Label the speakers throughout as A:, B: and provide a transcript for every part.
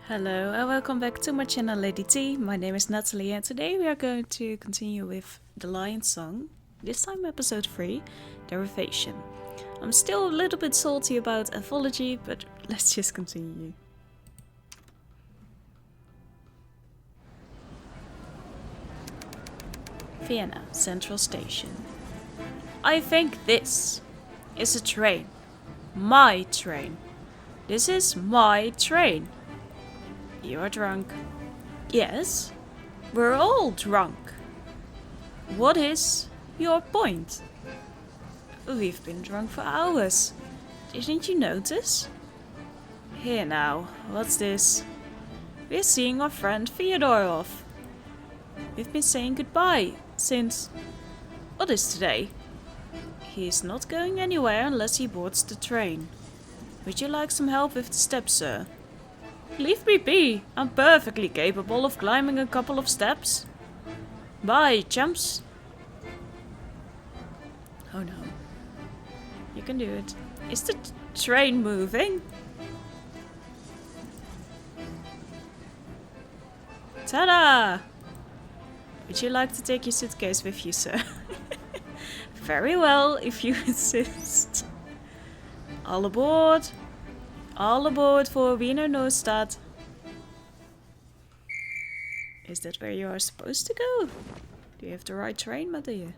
A: Hello and welcome back to my channel Lady T. My name is Nathalie and today we are going to continue with the Lion Song. This time episode 3, Derivation. I'm still a little bit salty about anthology, but let's just continue. Vienna Central Station. I think this is a train. My train. This is my train. You are drunk. Yes, we're all drunk. What is your point? We've been drunk for hours. Didn't you notice? Here now, what's this? We're seeing our friend Fyodor off. We've been saying goodbye since... What is today? He's not going anywhere unless he boards the train. Would you like some help with the steps, sir? Leave me be. I'm perfectly capable of climbing a couple of steps. Bye, chumps. Oh no. You can do it. Is the train moving? Ta-da! Would you like to take your suitcase with you, sir? Very well, if you insist. All aboard. All aboard for Wiener Neustadt. Is that where you are supposed to go? Do you have the right train, my dear?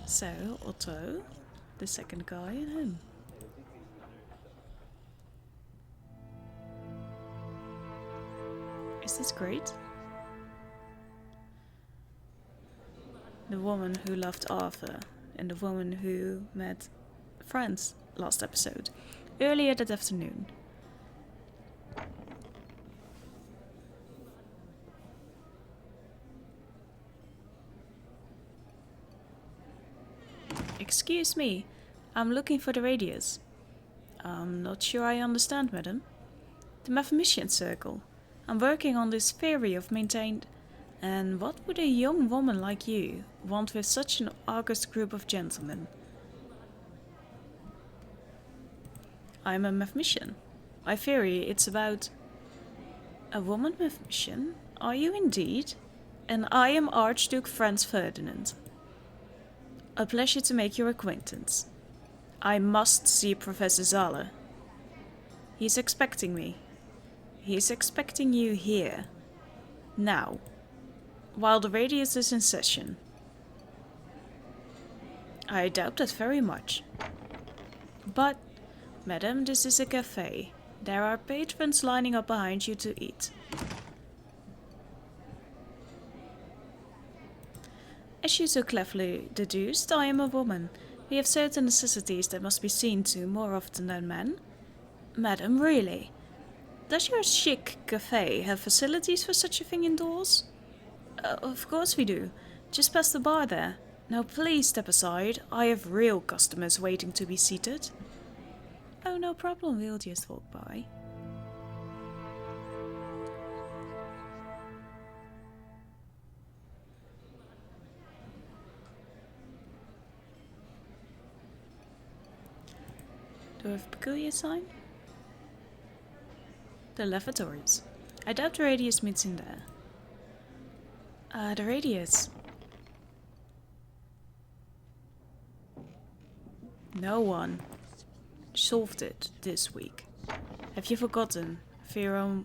A: So, Otto, the second guy, and him. Is this great? The woman who loved Arthur and the woman who met friends last episode, earlier that afternoon. Excuse me, I'm looking for the radius. I'm not sure I understand, madam. The mathematician circle. I'm working on this theory of maintained... And what would a young woman like you want with such an august group of gentlemen? I'm a mathematician. My theory, it's about... A woman mathematician? Are you indeed? And I am Archduke Franz Ferdinand. A pleasure to make your acquaintance. I must see Professor Zahler. He's expecting me. He's expecting you here. Now. While the radius is in session. I doubt that very much. But, madam, this is a cafe. There are patrons lining up behind you to eat. As you so cleverly deduced, I am a woman. We have certain necessities that must be seen to more often than men. Madam, really? Does your chic cafe have facilities for such a thing indoors? Of course we do. Just past the bar there. Now please step aside. I have real customers waiting to be seated. Oh, no problem. We'll just walk by. Do I have a peculiar sign? The lavatories. I doubt the radius meets in there. The radius. No one solved it this week. Have you forgotten, Vero?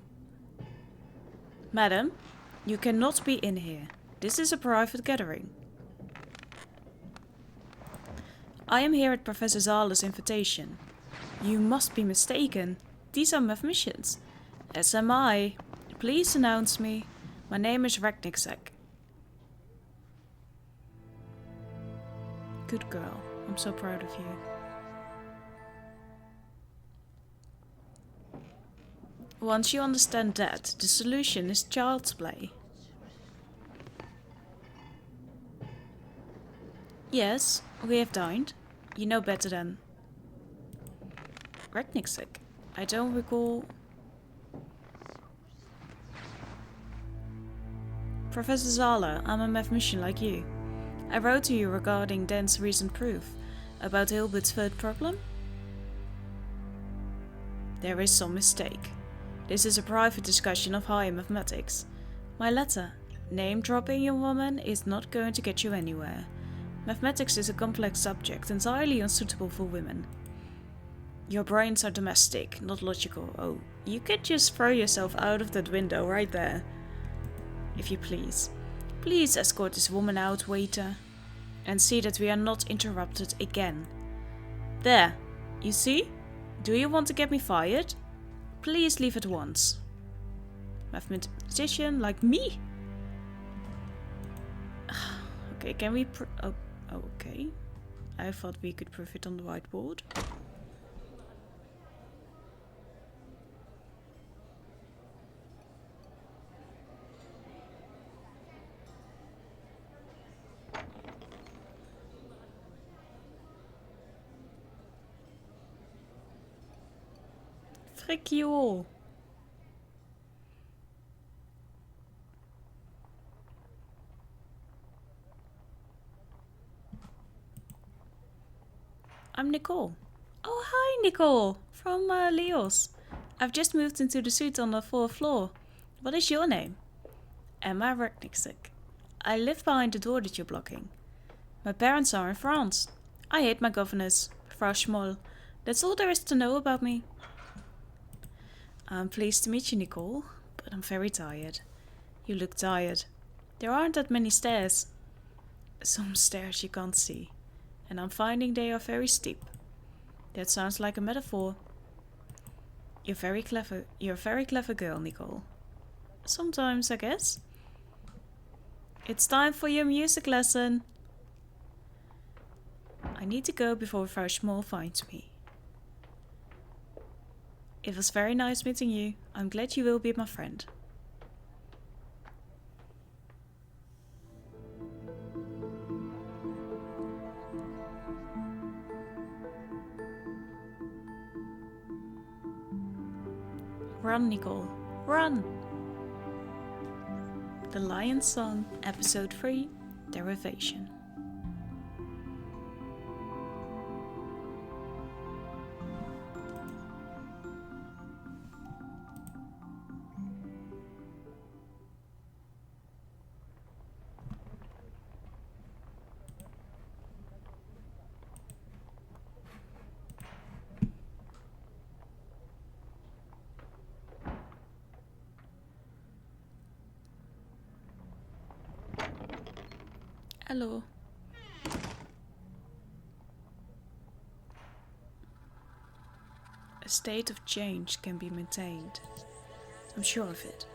A: Madam, you cannot be in here. This is a private gathering. I am here at Professor Zahler's invitation. You must be mistaken. These are mathematicians. As am I. Please announce me. My name is Ragniczek. Good girl. I'm so proud of you. Once you understand that, the solution is child's play. Yes, we have dined. You know better than... Ragniczek. I don't recall... Professor Zahler, I'm a mathematician like you. I wrote to you regarding Dan's recent proof. About Hilbert's third problem? There is some mistake. This is a private discussion of higher mathematics. My letter, name-dropping young woman, is not going to get you anywhere. Mathematics is a complex subject, entirely unsuitable for women. Your brains are domestic, not logical. Oh, you could just throw yourself out of that window right there. If you please. Please escort this woman out, waiter. And see that we are not interrupted again. There, you see? Do you want to get me fired? Please leave at once. Mathematician like me? Okay, can we oh, okay. I thought we could prove it on the whiteboard. Frick joh. I'm Nicole. Oh, hi, Nicole. From Leos. I've just moved into the suite on the 4th floor. What is your name? Emma Rekniksik. I live behind the door that you're blocking. My parents are in France. I hate my governess, Frau Schmoll. That's all there is to know about me. I'm pleased to meet you, Nicole, but I'm very tired. You look tired. There aren't that many stairs. Some stairs you can't see. And I'm finding they are very steep. That sounds like a metaphor. You're very clever. You're a very clever girl, Nicole. Sometimes, I guess. It's time for your music lesson. I need to go before Frau Schmoll finds me. It was very nice meeting you. I'm glad you will be my friend. Run, Nicole, run! The Lion's Song, Episode 3, Derivation. Hello. A state of change can be maintained. I'm sure of it.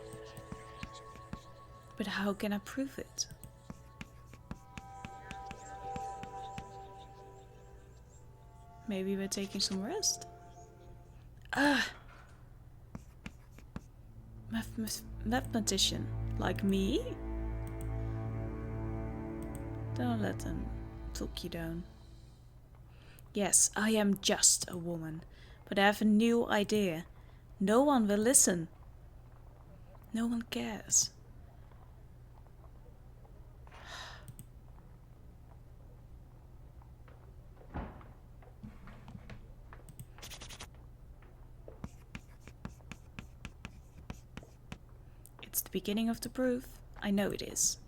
A: But how can I prove it? Maybe by taking some rest? Mathematician like me? Don't let them talk you down. Yes, I am just a woman, but I have a new idea. No one will listen. No one cares. It's the beginning of the proof. I know it is.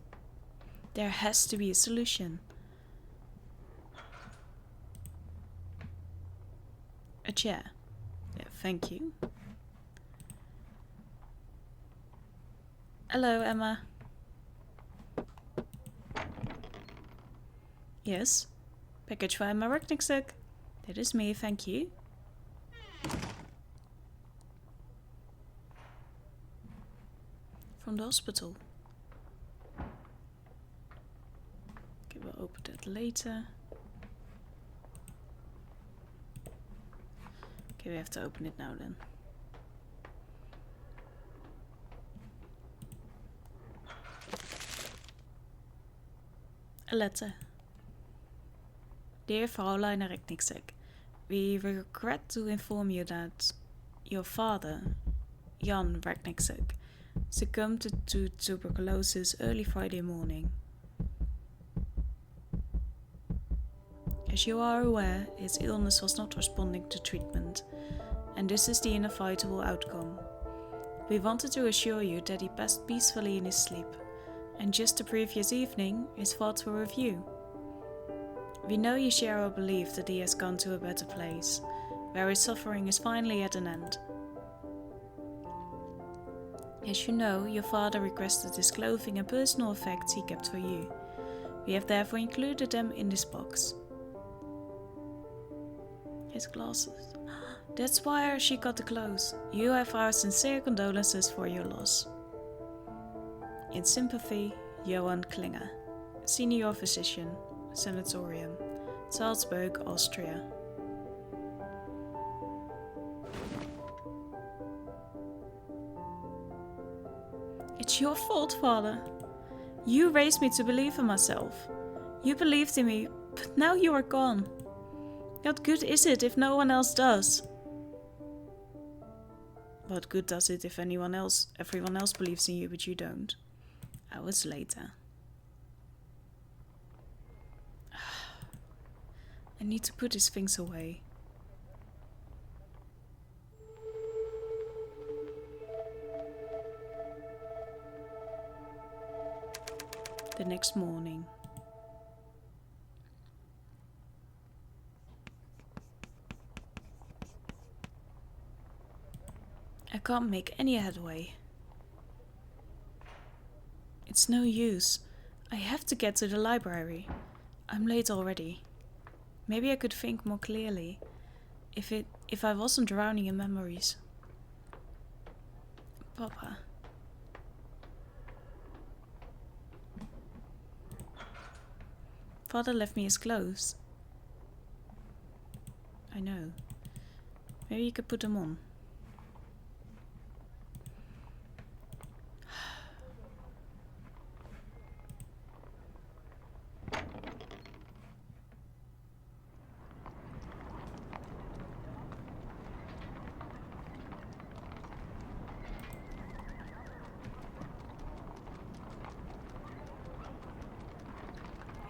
A: There has to be a solution. A chair. Yeah, thank you. Hello, Emma. Yes? Package for Emma Rekniksik. That is me, thank you. From the hospital. Okay, we'll open that later. Okay, we have to open it now then. A letter. Dear Fraulein Rekniksik, we regret to inform you that your father, Jan Rekniksik, succumbed to tuberculosis early Friday morning. As you are aware, his illness was not responding to treatment, and this is the inevitable outcome. We wanted to assure you that he passed peacefully in his sleep, and just the previous evening, his thoughts were with you. We know you share our belief that he has gone to a better place, where his suffering is finally at an end. As you know, your father requested his clothing and personal effects he kept for you. We have therefore included them in this box. His glasses. That's why she got the clothes. You have our sincere condolences for your loss. In sympathy, Johann Klinger, Senior Physician, Sanatorium, Salzburg, Austria. It's your fault, Father. You raised me to believe in myself. You believed in me, but now you are gone. What good is it if no one else does? What good does it if everyone else believes in you, but you don't? Hours later. I need to put his things away. The next morning. I can't make any headway. It's no use. I have to get to the library. I'm late already. Maybe I could think more clearly if I wasn't drowning in memories. Papa. Father left me his clothes. I know. Maybe you could put them on.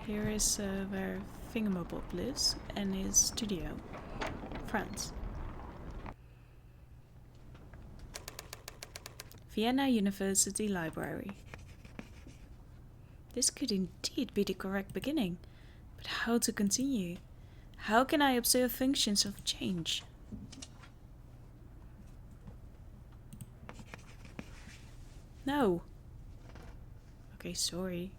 A: Here is where Thingamabob lives and his studio. France. Vienna University Library. This could indeed be the correct beginning, but how to continue? How can I observe functions of change? No. Okay, sorry.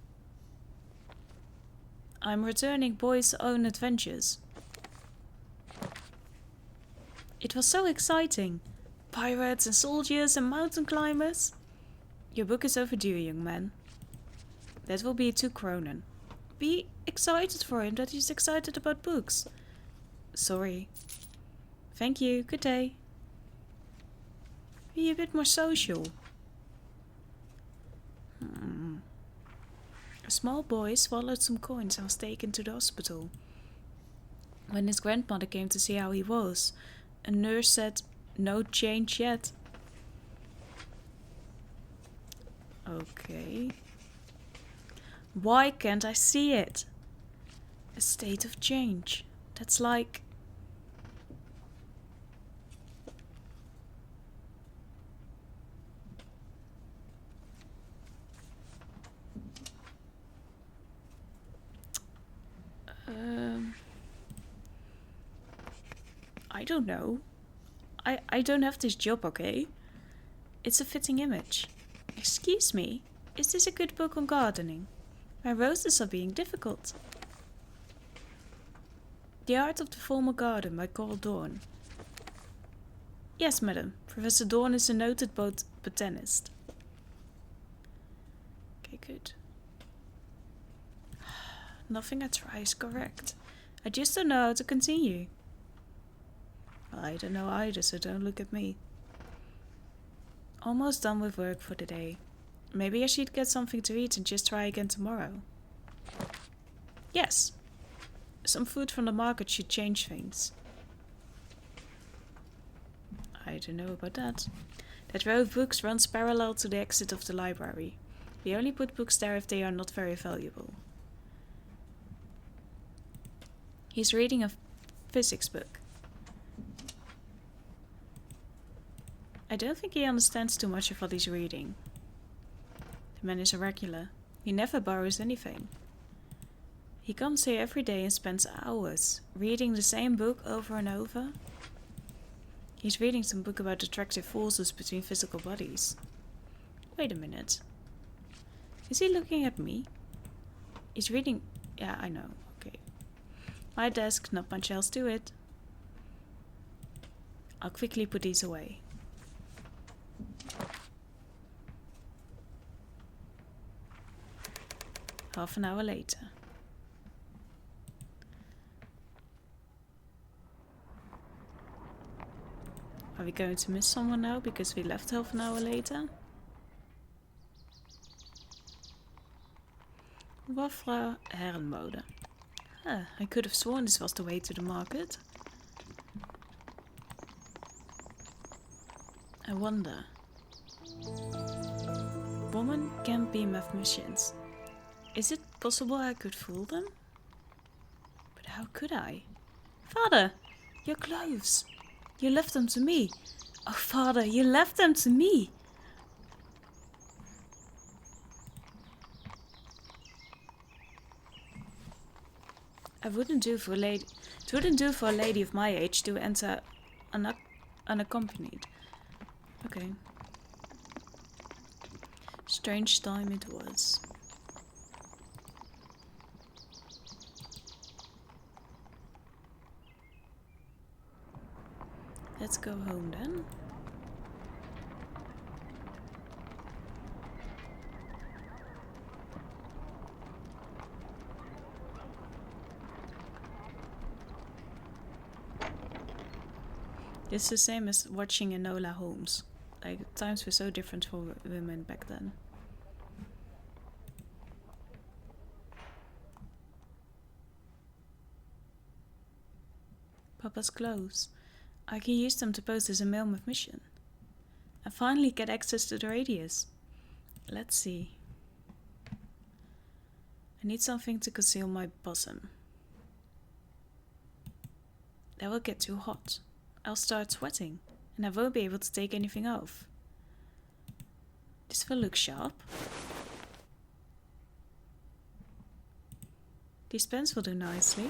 A: I'm returning Boy's Own Adventures. It was so exciting. Pirates and soldiers and mountain climbers. Your book is overdue, young man. That will be 2 kronen. Be excited for him that he's excited about books. Sorry. Thank you, good day. Be a bit more social. A small boy swallowed some coins and was taken to the hospital. When his grandmother came to see how he was, a nurse said, "No change yet." Okay. Why can't I see it? A state of change. That's like... I don't know. I don't have this job, okay? It's a fitting image. Excuse me, is this a good book on gardening? My roses are being difficult. The Art of the Formal Garden by Carl Dorn. Yes, madam. Professor Dorn is a noted botanist. Okay, good. Nothing I try is correct. I just don't know how to continue. Well, I don't know either, so don't look at me. Almost done with work for the day. Maybe I should get something to eat and just try again tomorrow. Yes. Some food from the market should change things. I don't know about that. That row of books runs parallel to the exit of the library. We only put books there if they are not very valuable. He's reading a physics book. I don't think he understands too much of what he's reading. The man is a regular. He never borrows anything. He comes here every day and spends hours reading the same book over and over. He's reading some book about attractive forces between physical bodies. Wait a minute. Is he looking at me? He's reading... Yeah, I know. Okay. My desk, not much else to it. I'll quickly put these away. Half an hour later. Are we going to miss someone now because we left half an hour later? Wafra Herrenmode. I could have sworn this was the way to the market. I wonder. Women can be mathematicians. Is it possible I could fool them? But how could I? Father, your clothes. You left them to me. Oh, Father, you left them to me. It wouldn't do for a lady of my age to enter unaccompanied. Okay. Strange time it was. Let's go home then. It's the same as watching Enola Holmes. Like, times were so different for women back then. Papa's clothes. I can use them to pose as a male mathematician. I finally get access to the radius. Let's see. I need something to conceal my bosom. That will get too hot. I'll start sweating, and I won't be able to take anything off. This will look sharp. These pants will do nicely.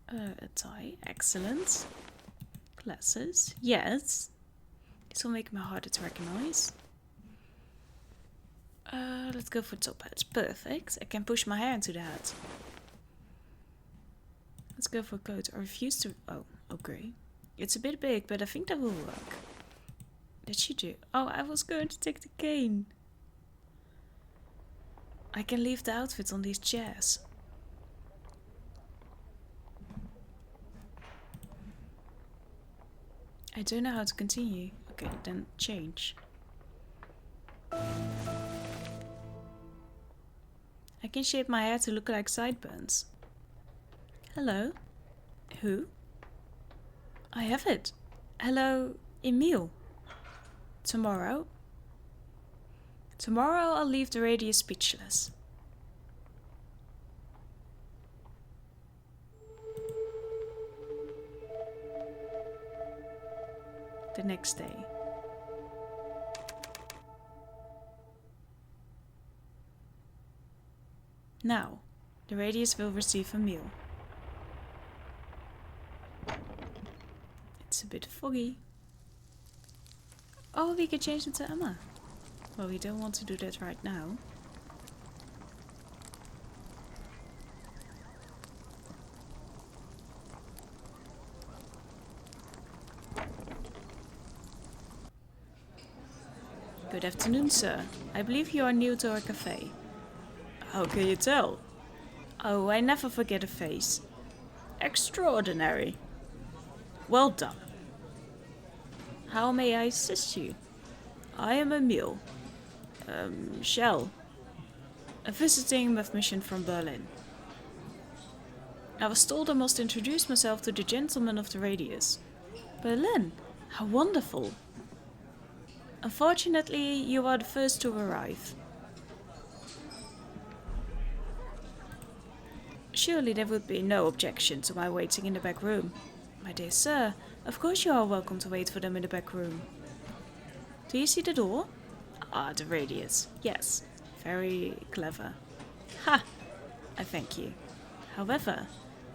A: A tie, excellent. Glasses, yes. This will make me harder to recognize. Let's go for top hat, perfect. I can push my hair into the hat. Let's go for a coat. I refuse to... Oh, okay. It's a bit big, but I think that will work. Did she do... Oh, I was going to take the cane. I can leave the outfit on these chairs. I don't know how to continue. Okay, then change. I can shape my hair to look like sideburns. Hello? Who? I have it. Hello, Emile. Tomorrow? Tomorrow I'll leave the radius speechless. The next day. Now, the radius will receive a meal. It's a bit foggy. Oh, we could change it to Emma. Well, we don't want to do that right now. Good afternoon, sir. I believe you are new to our cafe. How can you tell? Oh, I never forget a face. Extraordinary. Well done. How may I assist you? I am Emile. Shell. A visiting mathematician from Berlin. I was told I must introduce myself to the gentleman of the radius. Berlin? How wonderful. Unfortunately, you are the first to arrive. Surely there would be no objection to my waiting in the back room. My dear sir, of course you are welcome to wait for them in the back room. Do you see the door? Ah, the radius. Yes, very clever. Ha! I thank you. However,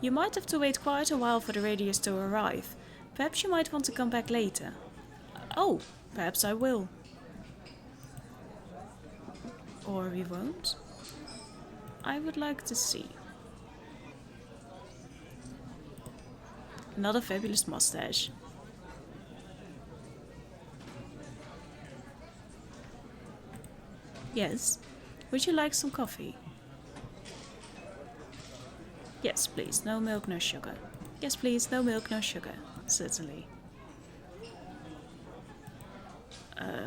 A: you might have to wait quite a while for the radius to arrive. Perhaps you might want to come back later. Oh, perhaps I will. Or we won't. I would like to see. Another fabulous mustache. Yes, would you like some coffee? Yes, please, no milk, no sugar. Yes, please, no milk, no sugar. Certainly.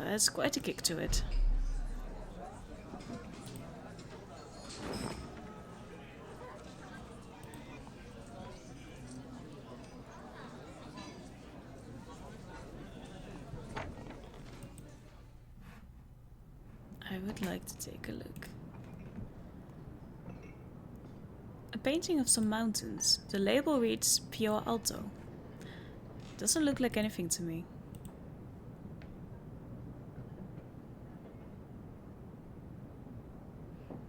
A: It's quite a kick to it. I would like to take a look. A painting of some mountains. The label reads Pio Alto. Doesn't look like anything to me.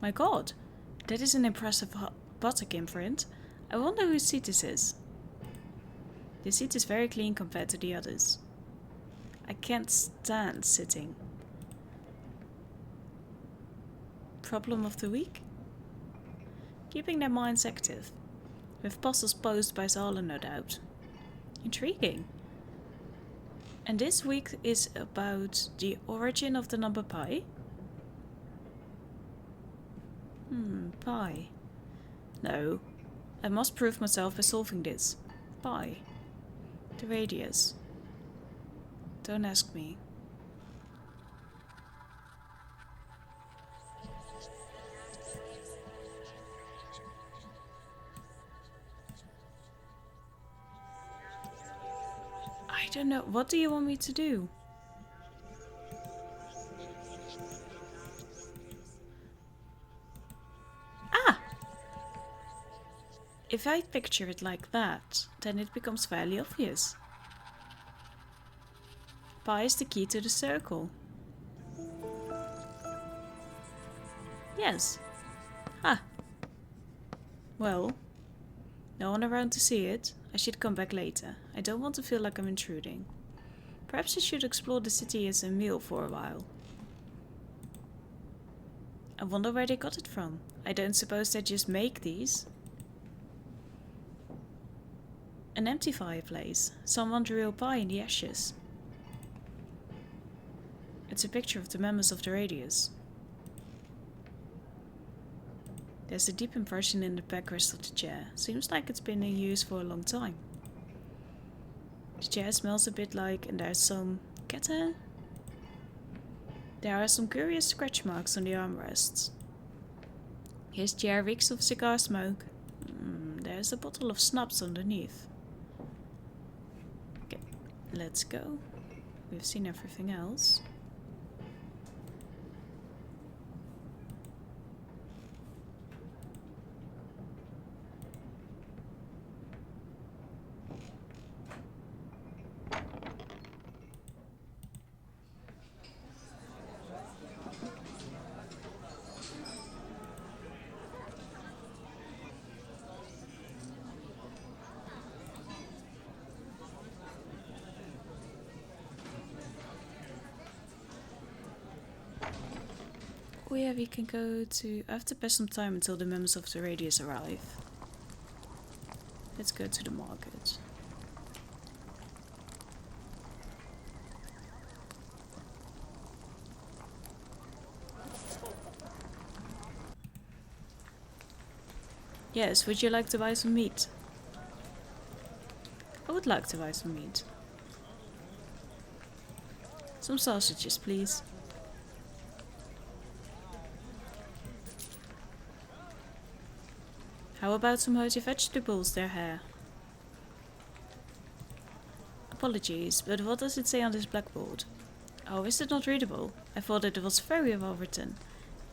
A: My god, that is an impressive buttock imprint. I wonder whose seat this is. The seat is very clean compared to the others. I can't stand sitting. Problem of the week? Keeping their minds active. With puzzles posed by Zala, no doubt. Intriguing. And this week is about the origin of the number pi? Pi. No. I must prove myself by solving this. Pi. The radius. Don't ask me. I don't know. What do you want me to do? Ah! If I picture it like that, then it becomes fairly obvious. Pi is the key to the circle. Yes. Ah. Well, no one around to see it. I should come back later. I don't want to feel like I'm intruding. Perhaps I should explore the city as a meal for a while. I wonder where they got it from. I don't suppose they just make these. An empty fireplace. Someone drew a pie in the ashes. It's a picture of the members of the radius. There's a deep impression in the backrest of the chair. Seems like it's been in use for a long time. The chair smells a bit like, and there's some cat hair. There are some curious scratch marks on the armrests. His chair reeks of cigar smoke. There's a bottle of schnapps underneath. Okay, let's go. We've seen everything else. Oh yeah, we can go to... I have to pass some time until the members of the radius arrive. Let's go to the market. Yes, would you like to buy some meat? I would like to buy some meat. Some sausages, please. How about some hearty vegetables there, Herr? Apologies, but what does it say on this blackboard? Oh, is it not readable? I thought it was very well written.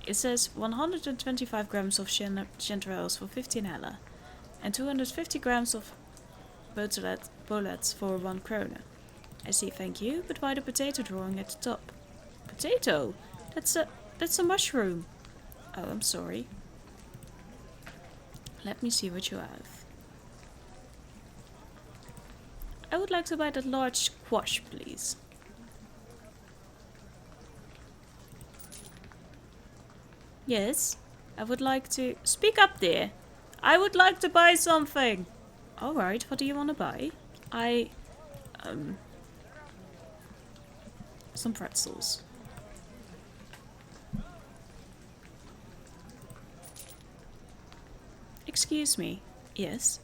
A: It says 125 grams of chanterelles for 15 hella and 250 grams of bolets for 1 krone. I see, thank you, but why the potato drawing at the top? Potato? That's a mushroom. Oh, I'm sorry. Let me see what you have. I would like to buy that large squash, please. Yes, I would like to... Speak up there! I would like to buy something! Alright, what do you want to buy? Some pretzels. Excuse me. Yes?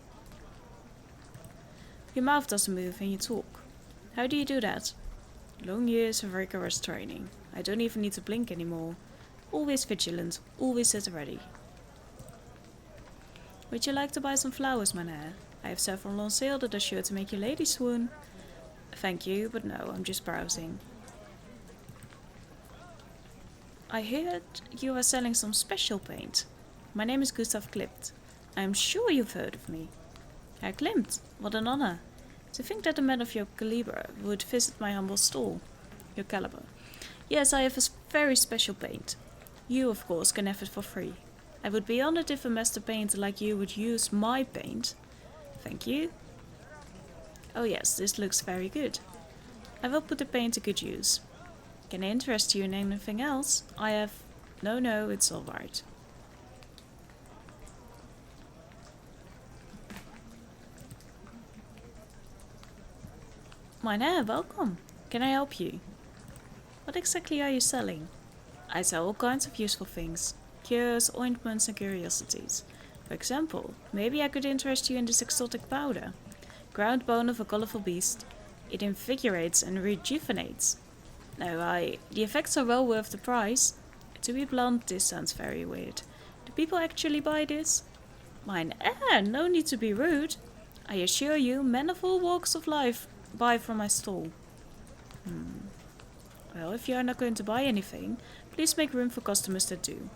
A: Your mouth doesn't move when you talk. How do you do that? Long years of rigorous training. I don't even need to blink anymore. Always vigilant, always at the ready. Would you like to buy some flowers, mynheer? I have several on sale that are sure to make your lady swoon. Thank you, but no, I'm just browsing. I heard you are selling some special paint. My name is Gustav Klimt. I am sure you've heard of me. Herr Klimt, what an honor. To think that a man of your caliber would visit my humble stall. Your caliber. Yes, I have a very special paint. You, of course, can have it for free. I would be honored if a master painter like you would use my paint. Thank you. Oh yes, this looks very good. I will put the paint to good use. Can I interest you in anything else? I have... No, it's alright. Mynheer, welcome. Can I help you? What exactly are you selling? I sell all kinds of useful things. Cures, ointments and curiosities. For example, maybe I could interest you in this exotic powder. Ground bone of a colorful beast. It invigorates and rejuvenates. No, the effects are well worth the price. To be blunt, this sounds very weird. Do people actually buy this? Mynheer, no need to be rude. I assure you, men of all walks of life buy from my stall. Well, if you are not going to buy anything, please make room for customers that do.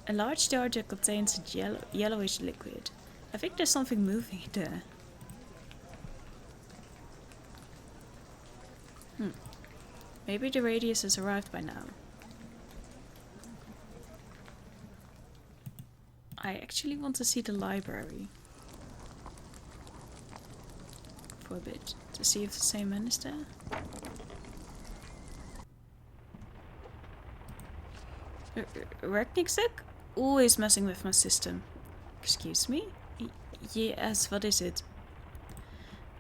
A: A large jar that contains a yellowish liquid. I think there's something moving there. Maybe the radius has arrived by now. I actually want to see the library. For a bit. To see if the same man is there. Rekniksek? Always messing with my system. Excuse me? Yes, what is it?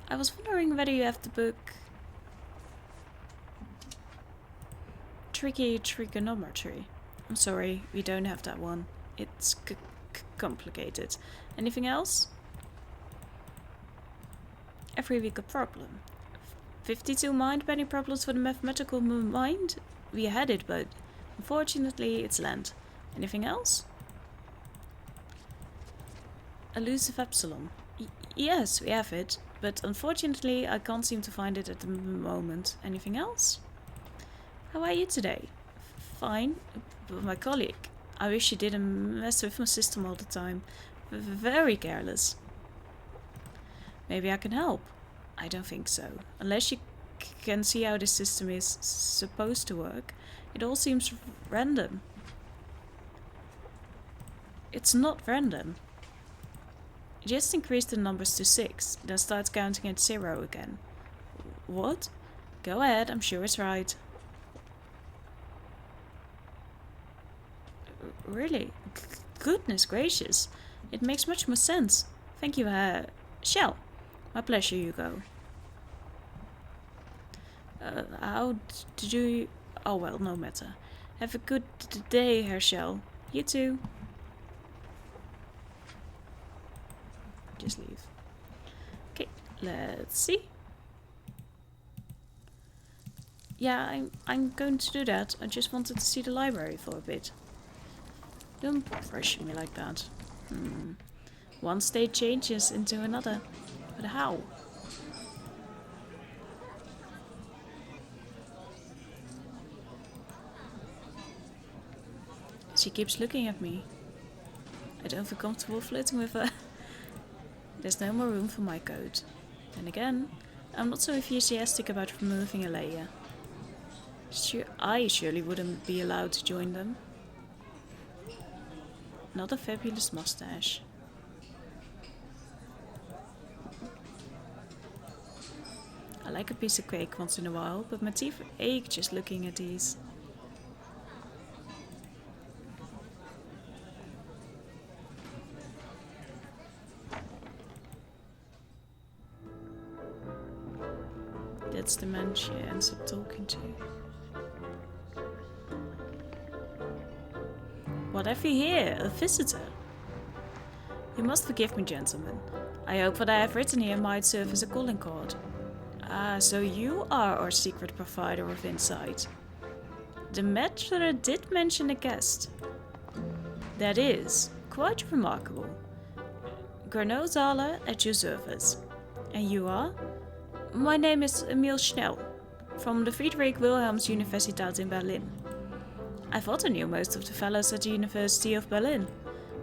A: I was wondering whether you have the book... Tricky Trigonometry. I'm sorry, we don't have that one. It's complicated. Anything else? Every week a problem. 52 mind-bending problems for the mathematical mind? We had it, but unfortunately it's land. Anything else? Elusive epsilon. Yes, we have it, but unfortunately I can't seem to find it at the moment. Anything else? How are you today? Fine, but my colleague. I wish you didn't mess with my system all the time. Very careless. Maybe I can help. I don't think so. Unless you can see how this system is supposed to work. It all seems random. It's not random. Just increase the numbers to 6, then start counting at 0 again. What? Go ahead, I'm sure it's right. Really? Goodness gracious. It makes much more sense. Thank you, Shell. My pleasure, Hugo. How did you... Oh well, no matter. Have a good day, Herr Shell. You too. Just leave. Okay, let's see. Yeah, I'm going to do that. I just wanted to see the library for a bit. Don't pressure me like that. One state changes into another. But how? She keeps looking at me. I don't feel comfortable flirting with her. There's no more room for my code. Then again, I'm not so enthusiastic about removing a layer. I surely wouldn't be allowed to join them. Not a fabulous mustache. I like a piece of cake once in a while, but my teeth ache just looking at these. That's the man she ends up talking to. What have you here? A visitor? You must forgive me, gentlemen. I hope what I have written here might serve as a calling card. Ah, so you are our secret provider of insight. The matter did mention a guest. That is quite remarkable. Gernot Zahler at your service. And you are? My name is Emil Schnell, from the Friedrich Wilhelms Universität in Berlin. I thought I knew most of the fellows at the University of Berlin,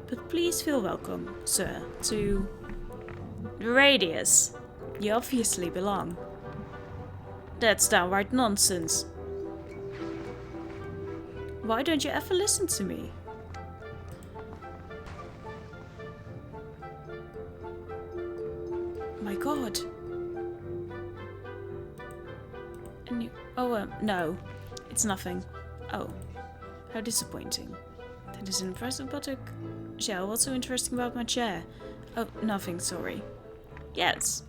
A: but please feel welcome, sir, to the Radius. You obviously belong. That's downright nonsense. Why don't you ever listen to me? My God. And you, no, it's nothing. Oh, how disappointing. That is impressive, buttock. Shell, what's so interesting about my chair? Oh, nothing, sorry. Yes.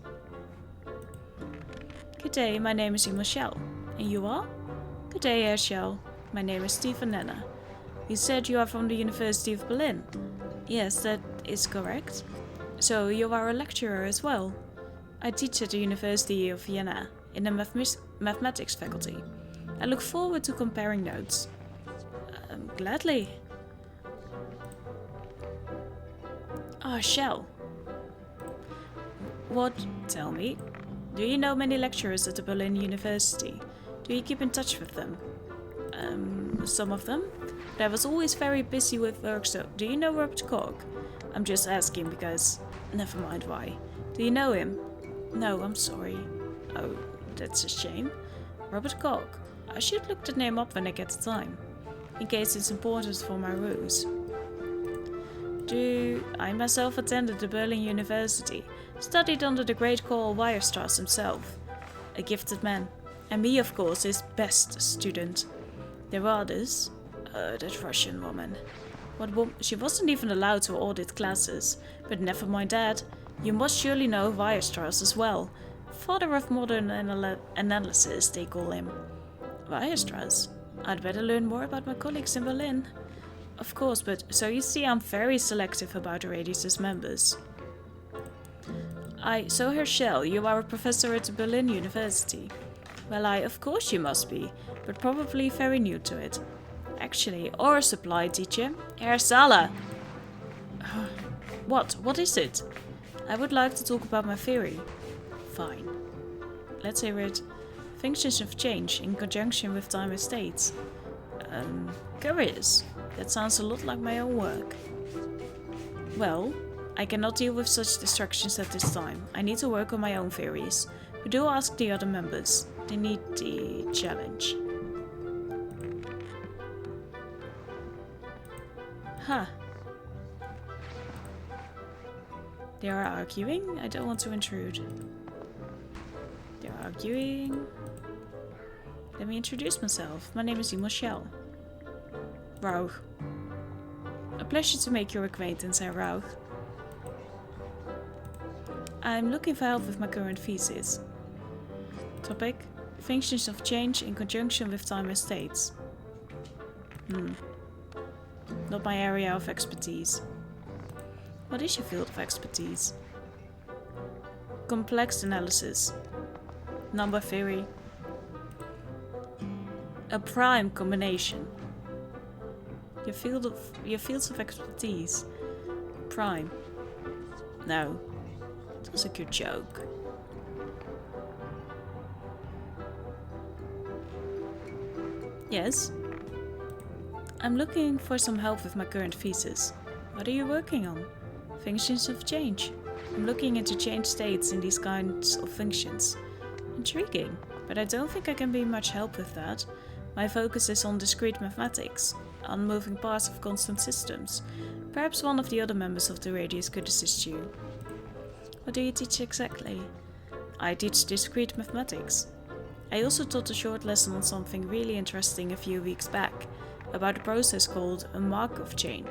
A: Good day, my name is Emil Shell. And you are? Good day, Herr Shell. My name is Stephen Nenner. You said you are from the University of Berlin. Yes, that is correct. So you are a lecturer as well. I teach at the University of Vienna in the mathematics faculty. I look forward to comparing notes. Gladly. Ah, Shell. What? Tell me. Do you know many lecturers at the Berlin University? Do you keep in touch with them? Some of them. But I was always very busy with work, so do you know Robert Koch? I'm just asking because... Never mind why. Do you know him? No, I'm sorry. Oh, that's a shame. Robert Koch. I should look the name up when I get the time. In case it's important for my ruse. I myself attended the Berlin University, studied under the great Karl Weierstrass himself, a gifted man, and me of course his best student. There were others. That Russian woman. She wasn't even allowed to audit classes, but never mind that, you must surely know Weierstrass as well. Father of modern analysis, they call him. Weierstrass? I'd better learn more about my colleagues in Berlin. Of course, but so you see I'm very selective about the Radius's members. So Herr Schell, you are a professor at the Berlin University. Well, of course you must be, but probably very new to it. Actually, or a supply teacher. Herr Zahler! What is it? I would like to talk about my theory. Fine. Let's hear it. Functions of change in conjunction with time and states. Curious. That sounds a lot like my own work. Well, I cannot deal with such distractions at this time. I need to work on my own theories. But do ask the other members. They need the challenge. Huh. They are arguing? I don't want to intrude. They're arguing. Let me introduce myself. My name is Emil Schell. Rauch. A pleasure to make your acquaintance, Herr Rauch. I'm looking for help with my current thesis. Topic: functions of change in conjunction with time and states. Not my area of expertise. What is your field of expertise? Complex analysis. Number theory. A prime combination. Your fields of expertise. Prime. No. It was a good joke. Yes? I'm looking for some help with my current thesis. What are you working on? Functions of change. I'm looking into change states in these kinds of functions. Intriguing, but I don't think I can be much help with that. My focus is on discrete mathematics, on moving parts of constant systems. Perhaps one of the other members of the Radius could assist you. What do you teach exactly? I teach discrete mathematics. I also taught a short lesson on something really interesting a few weeks back, about a process called a Markov chain.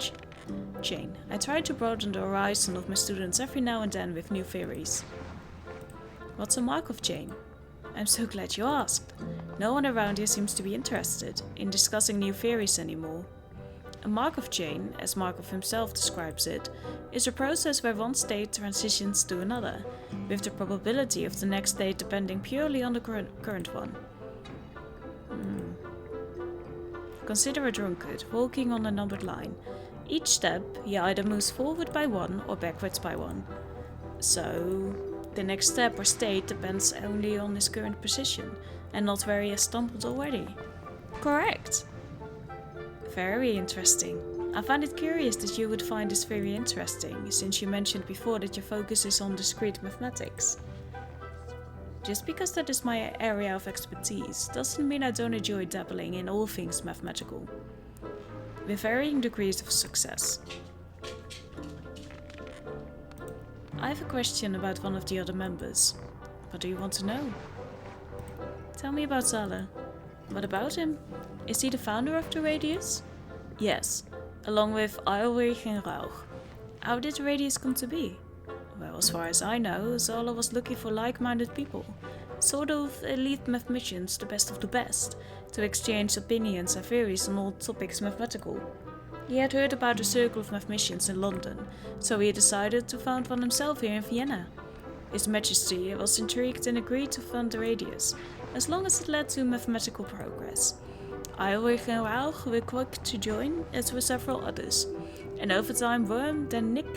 A: I try to broaden the horizon of my students every now and then with new theories. What's a Markov chain? I'm so glad you asked. No one around here seems to be interested in discussing new theories anymore. A Markov chain, as Markov himself describes it, is a process where one state transitions to another, with the probability of the next state depending purely on the current one. Consider a drunkard walking on a numbered line. Each step, he either moves forward by 1 or backwards by 1. So, the next step or state depends only on his current position, and not where he has stumbled already. Correct! Very interesting. I find it curious that you would find this very interesting, since you mentioned before that your focus is on discrete mathematics. Just because that is my area of expertise doesn't mean I don't enjoy dabbling in all things mathematical, with varying degrees of success. I have a question about one of the other members. What do you want to know? Tell me about Zale. What about him? Is he the founder of the Radius? Yes, along with Eilrich and Rauch. How did the Radius come to be? Well, as far as I know, Zale was looking for like-minded people, sort of elite mathematicians, the best of the best, to exchange opinions and theories on all topics mathematical. He had heard about a circle of mathematicians in London, so he decided to found one himself here in Vienna. His Majesty was intrigued and agreed to fund the Radius, as long as it led to mathematical progress. Eilrich and Rauch were quick to join, as were several others, and over time Worm, then Nick,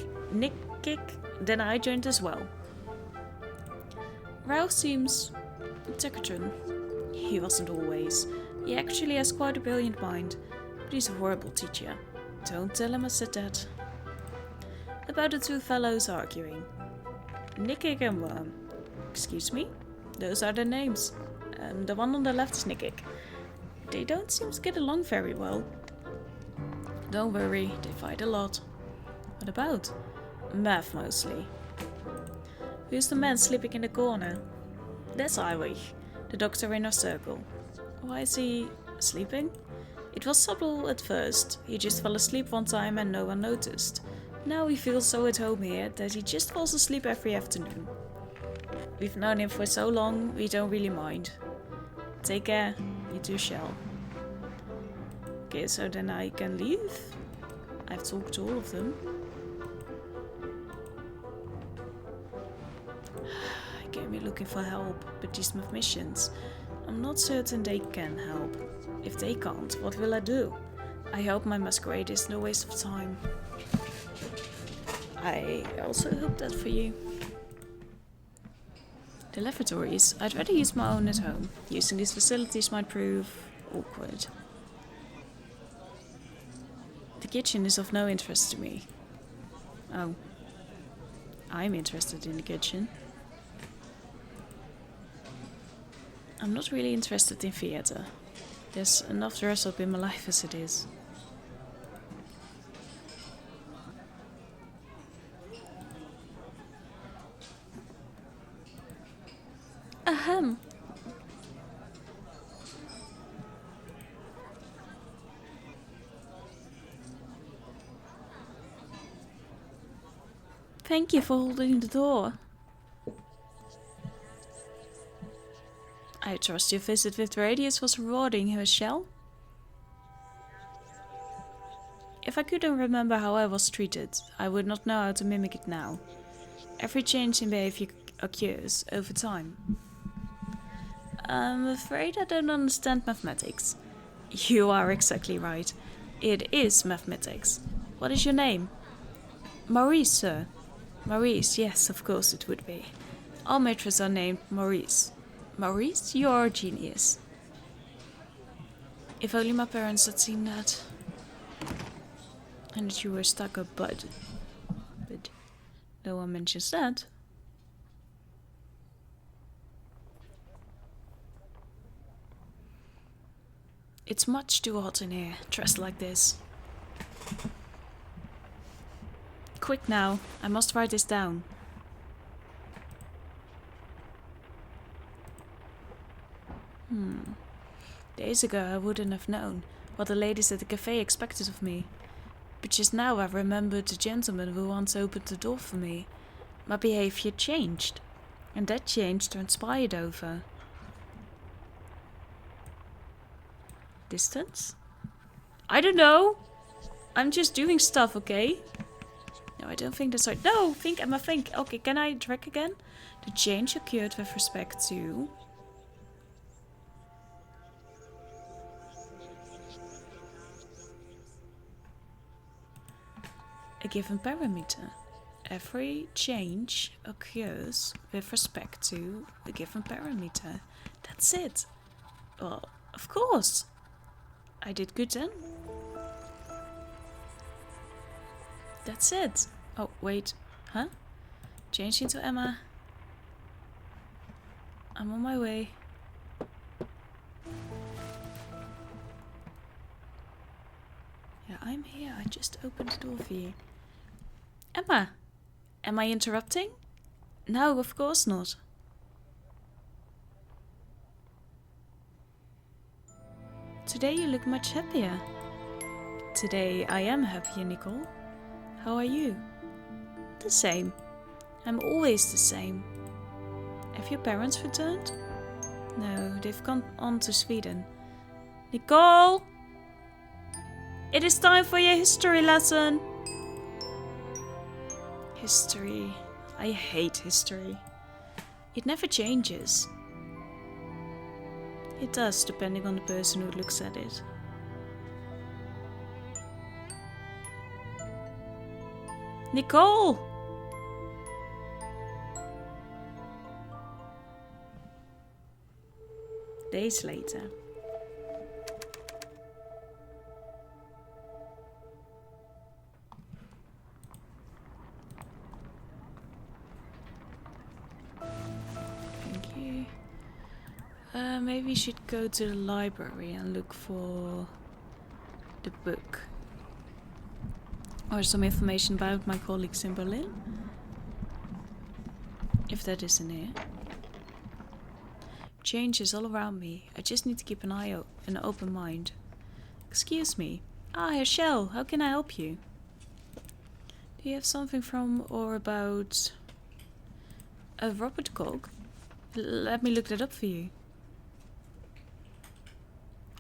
A: then I joined as well. Rauch seems taciturn. He wasn't always. He actually has quite a brilliant mind, but he's a horrible teacher. Don't tell him I said that. About the two fellows arguing. Nick and Worm. Excuse me? Those are their names. The one on the left is Nick. They don't seem to get along very well. Don't worry, they fight a lot. What about? Math mostly. Who's the man sleeping in the corner? That's Eilrich, the doctor in our circle. Why is he sleeping? It was subtle at first. He just fell asleep one time and no one noticed. Now he feels so at home here that he just falls asleep every afternoon. We've known him for so long, we don't really mind. Take care, you two shall. Okay, so then I can leave? I've talked to all of them. I came here looking for help, but these mathematicians, I'm not certain they can help. If they can't, what will I do? I hope my masquerade isn't a waste of time. I also hope that for you. The lavatories, I'd rather use my own at home. Using these facilities might prove awkward. The kitchen is of no interest to me. Oh. I'm interested in the kitchen. I'm not really interested in theatre. There's enough dress up in my life as it is. Ahem. Thank you for holding the door. I trust your visit with Radius was rewarding, Michelle. If I couldn't remember how I was treated, I would not know how to mimic it now. Every change in behavior occurs over time. I'm afraid I don't understand mathematics. You are exactly right. It is mathematics. What is your name? Maurice, sir. Maurice, yes, of course it would be. All matrons are named Maurice. Maurice, you are a genius. If only my parents had seen that. And that you were stuck up, but no one mentions that. It's much too hot in here, dressed like this. Quick now, I must write this down. Days ago I wouldn't have known what the ladies at the cafe expected of me. But just now I remembered the gentleman who once opened the door for me. My behavior changed, and that change transpired over... distance? I don't know! I'm just doing stuff, okay? No, I don't think that's right. No! Think, Emma, think! Okay, can I drag again? The change occurred with respect to... a given parameter. Every change occurs with respect to a given parameter. That's it. Well, of course. I did good then. That's it. Oh, wait. Huh? Change into Emma. I'm on my way. Yeah, I'm here. I just opened the door for you. Emma! Am I interrupting? No, of course not. Today you look much happier. Today I am happier, Nicole. How are you? The same. I'm always the same. Have your parents returned? No, they've gone on to Sweden. Nicole! It is time for your history lesson. History. I hate history. It never changes. It does, depending on the person who looks at it. Nicole! Days later. Thank you. Maybe we should go to the library and look for the book. Or some information about my colleagues in Berlin. If that is in here. Change is all around me. I just need to keep an open mind. Excuse me. Ah, Herschel, how can I help you? Do you have something from or about Robert Koch? Let me look that up for you.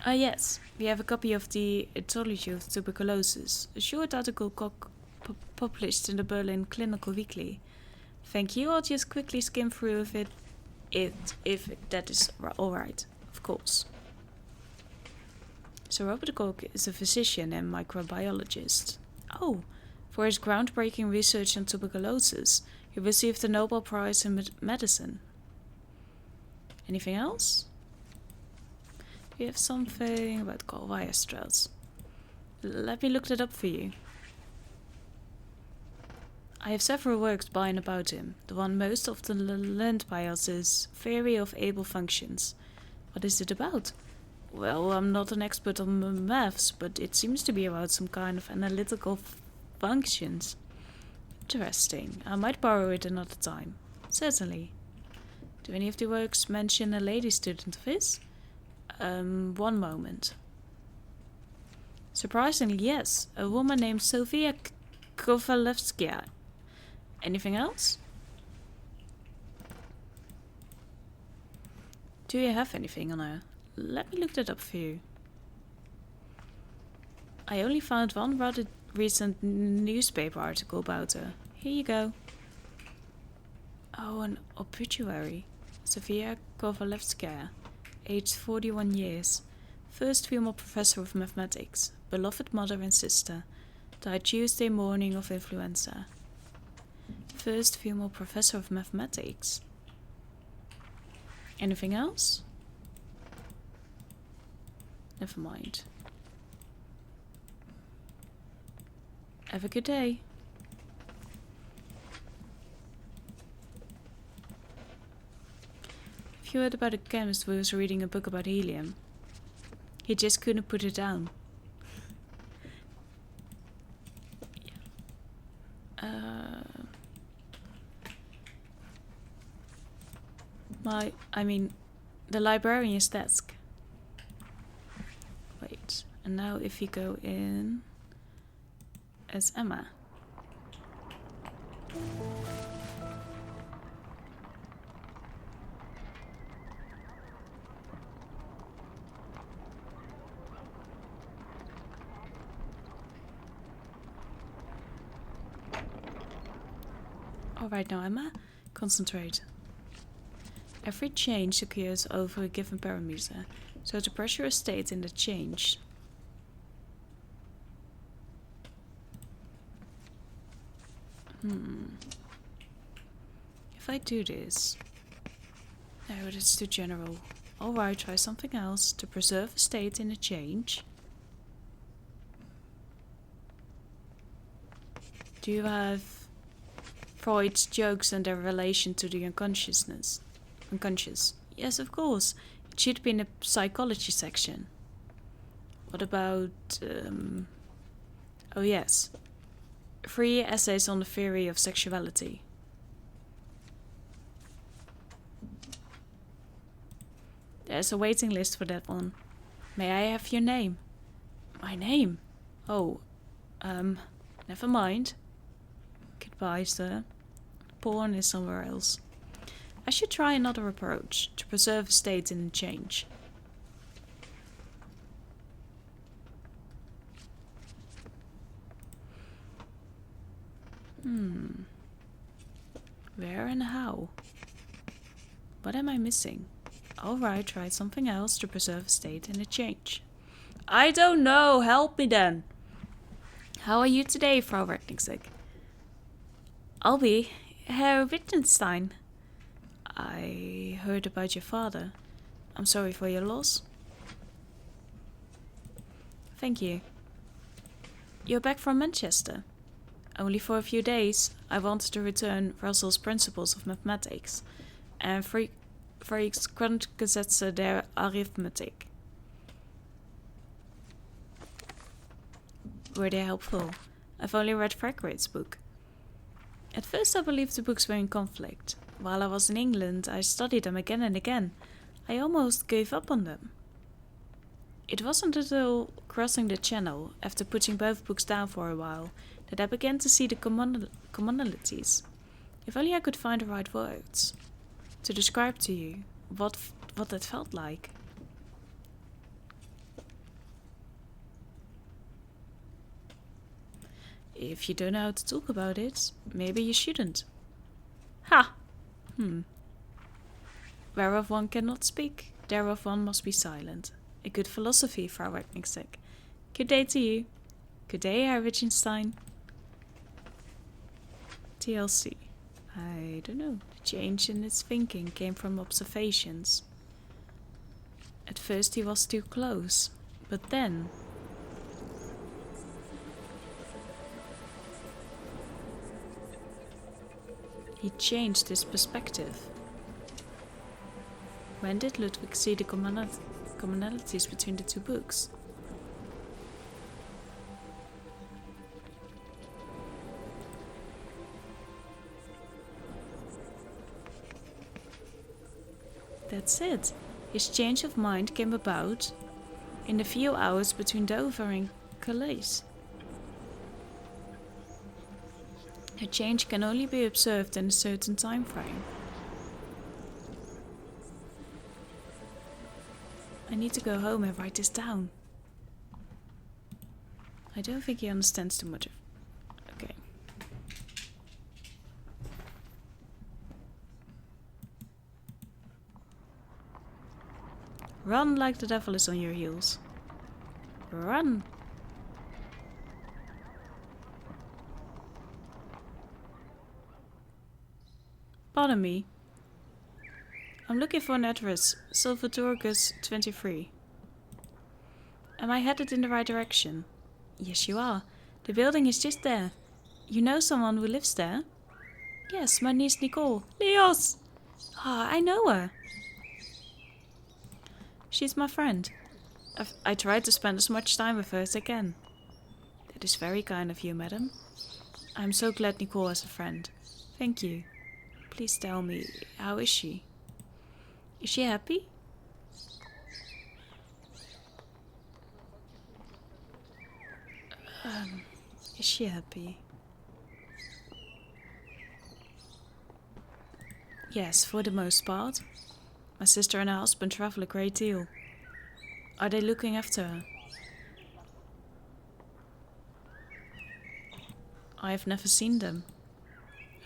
A: Ah, yes. We have a copy of the Etiology of Tuberculosis, a short article published in the Berlin Clinical Weekly. Thank you. I'll just quickly skim through if that is alright, of course. So Robert Koch is a physician and microbiologist. Oh, for his groundbreaking research on tuberculosis, he received the Nobel Prize in Medicine. Anything else? Do you have something about Galvia-Strauss? Let me look that up for you. I have several works by and about him. The one most often learned by us is Theory of Able Functions. What is it about? Well, I'm not an expert on maths, but it seems to be about some kind of analytical functions. Interesting. I might borrow it another time. Certainly. Do any of the works mention a lady student of his? One moment. Surprisingly, yes. A woman named Sofia Kovalevskaya. Anything else? Do you have anything on her? Let me look that up for you. I only found one rather recent newspaper article about her. Here you go. Oh, an obituary. Sofia Kovalevskaya, aged 41 years. First female professor of mathematics. Beloved mother and sister. Died Tuesday morning of influenza. First female professor of mathematics. Anything else? Never mind. Have a good day. Have you heard about a chemist who was reading a book about helium? He just couldn't put it down. The librarian's desk. Wait, and now if you go in as Emma. Alright now, Emma, concentrate. Every change occurs over a given parameter, so the pressure is stated in the change. If I do this... No, that's too general. Alright, try something else to preserve a state in a change. Do you have Freud's jokes and their relation to the unconscious? Yes, of course. It should be in the psychology section. What about... oh yes. 3 essays on the theory of sexuality. There's a waiting list for that one. May I have your name? My name? Oh, never mind. Goodbye, sir. Porn is somewhere else. I should try another approach to preserve a state in a change. Where and how? What am I missing? Alright, try something else to preserve a state in a change. I don't know, help me then. How are you today, Frau Wertnigsek? I'll be Herr Wittgenstein. I heard about your father. I'm sorry for your loss. Thank you. You're back from Manchester. Only for a few days. I wanted to return Russell's Principles of Mathematics and Grundgesetze der Arithmetik. Were they helpful? I've only read Thackeray's book. At first I believed the books were in conflict. While I was in England, I studied them again and again. I almost gave up on them. It wasn't until crossing the channel, after putting both books down for a while, that I began to see the commonalities. If only I could find the right words to describe to you what that felt like. If you don't know how to talk about it, maybe you shouldn't. Ha! Whereof one cannot speak, thereof one must be silent. A good philosophy, Frau Wertnigsek. Good day to you. Good day, Herr Wittgenstein. TLC. I don't know. The change in his thinking came from observations. At first he was too close, but then... he changed his perspective. When did Ludwig see the commonalities between the two books? That's it. His change of mind came about in the few hours between Dover and Calais. A change can only be observed in a certain time frame. I need to go home and write this down. I don't think he understands too much of... Okay. Run like the devil is on your heels. Run! Pardon me. I'm looking for an address, Silvatorgus 23. Am I headed in the right direction? Yes, you are. The building is just there. You know someone who lives there? Yes, my niece Nicole. Leos! Ah, I know her. She's my friend. I try to spend as much time with her as I can. That is very kind of you, madam. I'm so glad Nicole has a friend. Thank you. Please tell me, how is she? Is she happy? Is she happy? Yes, for the most part. My sister and her husband travel a great deal. Are they looking after her? I have never seen them.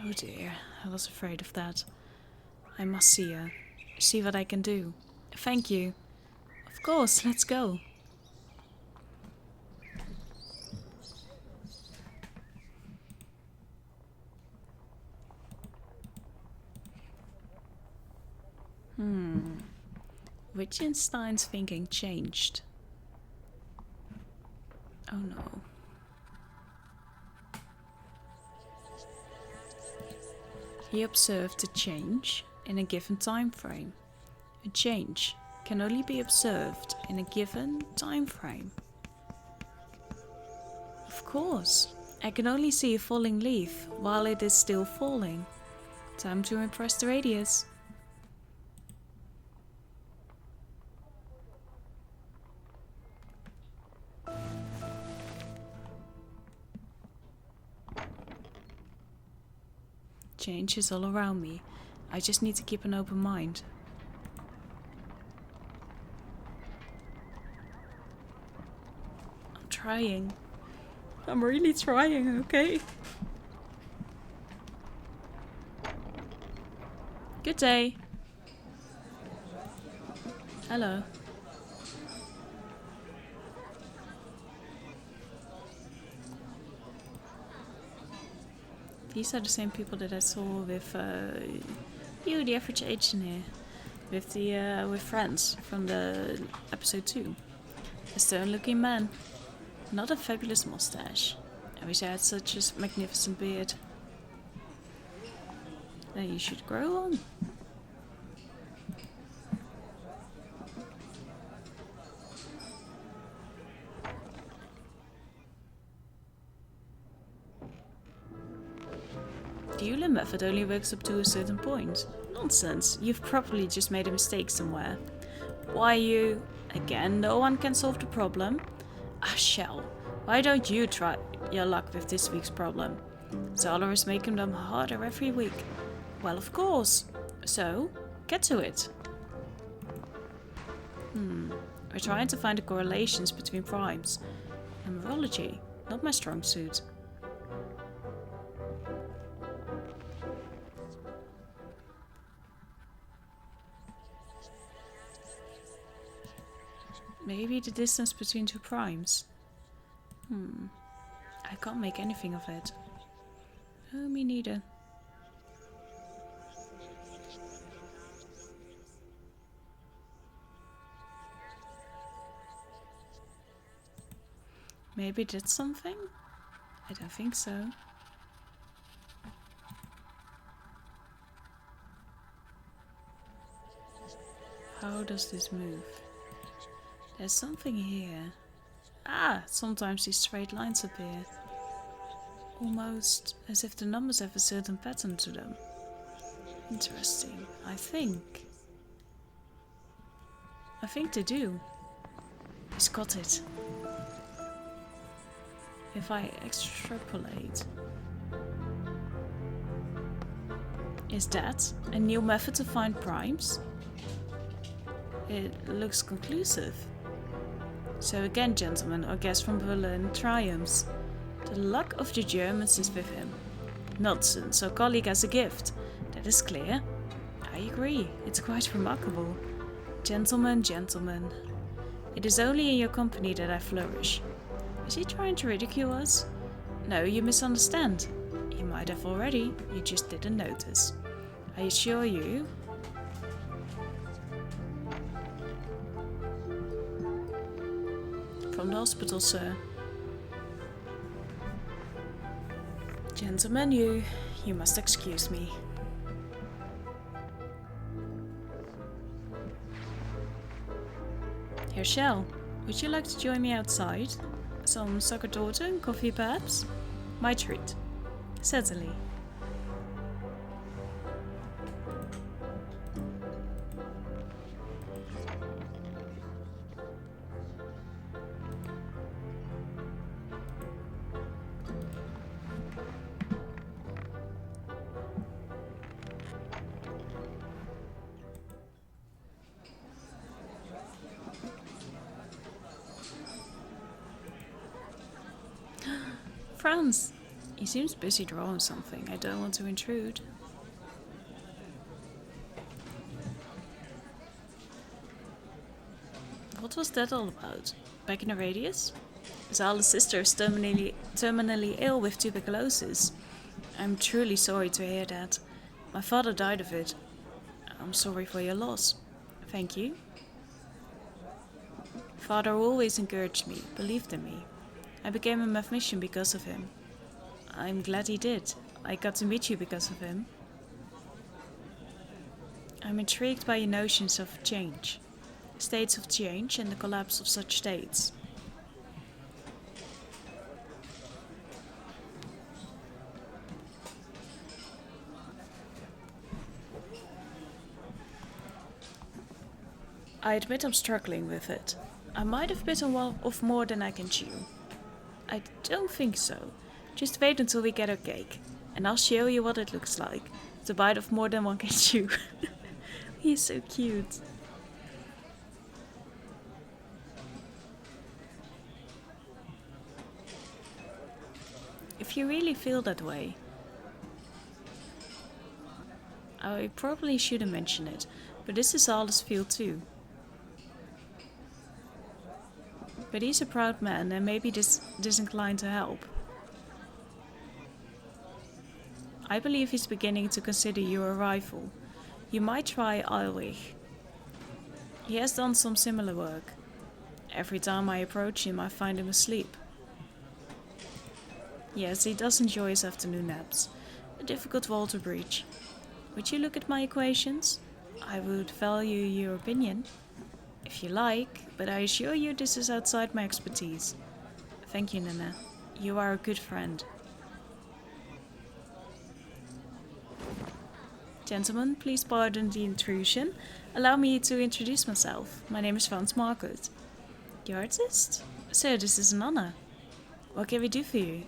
A: Oh dear, I was afraid of that. I must see her. See what I can do. Thank you. Of course, let's go. Wittgenstein's thinking changed. Oh no. He observed a change in a given time frame. A change can only be observed in a given time frame. Of course, I can only see a falling leaf while it is still falling. Time to impress the radius. Change is all around me. I just need to keep an open mind. I'm trying. I'm really trying, okay? Good day. Hello. These are the same people that I saw with you, the average age in here, with friends from the episode 2. A stern-looking man, not a fabulous mustache. I wish I had such a magnificent beard. Then you should grow on. The Euler method only works up to a certain point. Nonsense, you've probably just made a mistake somewhere. Why you... Again, no one can solve the problem? Ah, Shell, why don't you try your luck with this week's problem? Zahler is making them harder every week. Well, of course. So, get to it. We're trying to find the correlations between primes. Numerology, not my strong suit. Maybe the distance between two primes. I can't make anything of it. Oh, me neither. Maybe that's something? I don't think so. How does this move? There's something here. Ah, sometimes these straight lines appear. Almost as if the numbers have a certain pattern to them. Interesting. I think they do. He's got it. If I extrapolate... Is that a new method to find primes? It looks conclusive. So again, gentlemen, our guest from Berlin triumphs. The luck of the Germans is with him. Nonsense, our colleague has a gift. That is clear. I agree, it's quite remarkable. Gentlemen, gentlemen. It is only in your company that I flourish. Is he trying to ridicule us? No, you misunderstand. You might have already, you just didn't notice. I assure you... From the hospital, sir. Gentlemen, you must excuse me. Here, Shell, would you like to join me outside? Some soccer daughter and coffee, perhaps? My treat. Certainly. Franz! He seems busy drawing something. I don't want to intrude. What was that all about? Back in the radius? Zala's sister is terminally ill with tuberculosis. I'm truly sorry to hear that. My father died of it. I'm sorry for your loss. Thank you. Father always encouraged me, believed in me. I became a mathematician because of him. I'm glad he did. I got to meet you because of him. I'm intrigued by your notions of change. States of change and the collapse of such states. I admit I'm struggling with it. I might have bitten off more than I can chew. I don't think so. Just wait until we get our cake, and I'll show you what it looks like to bite off more than one can chew. He's so cute. If you really feel that way, I probably shouldn't mention it, but this is Alice's feel too. But he's a proud man and maybe disinclined to help. I believe he's beginning to consider you a rival. You might try Ulrich. He has done some similar work. Every time I approach him, I find him asleep. Yes, he does enjoy his afternoon naps. A difficult wall to breach. Would you look at my equations? I would value your opinion. If you like, but I assure you this is outside my expertise. Thank you, Nana. You are a good friend. Gentlemen, please pardon the intrusion. Allow me to introduce myself. My name is Frans Margaret. The artist? So, this is Nana. What can we do for you?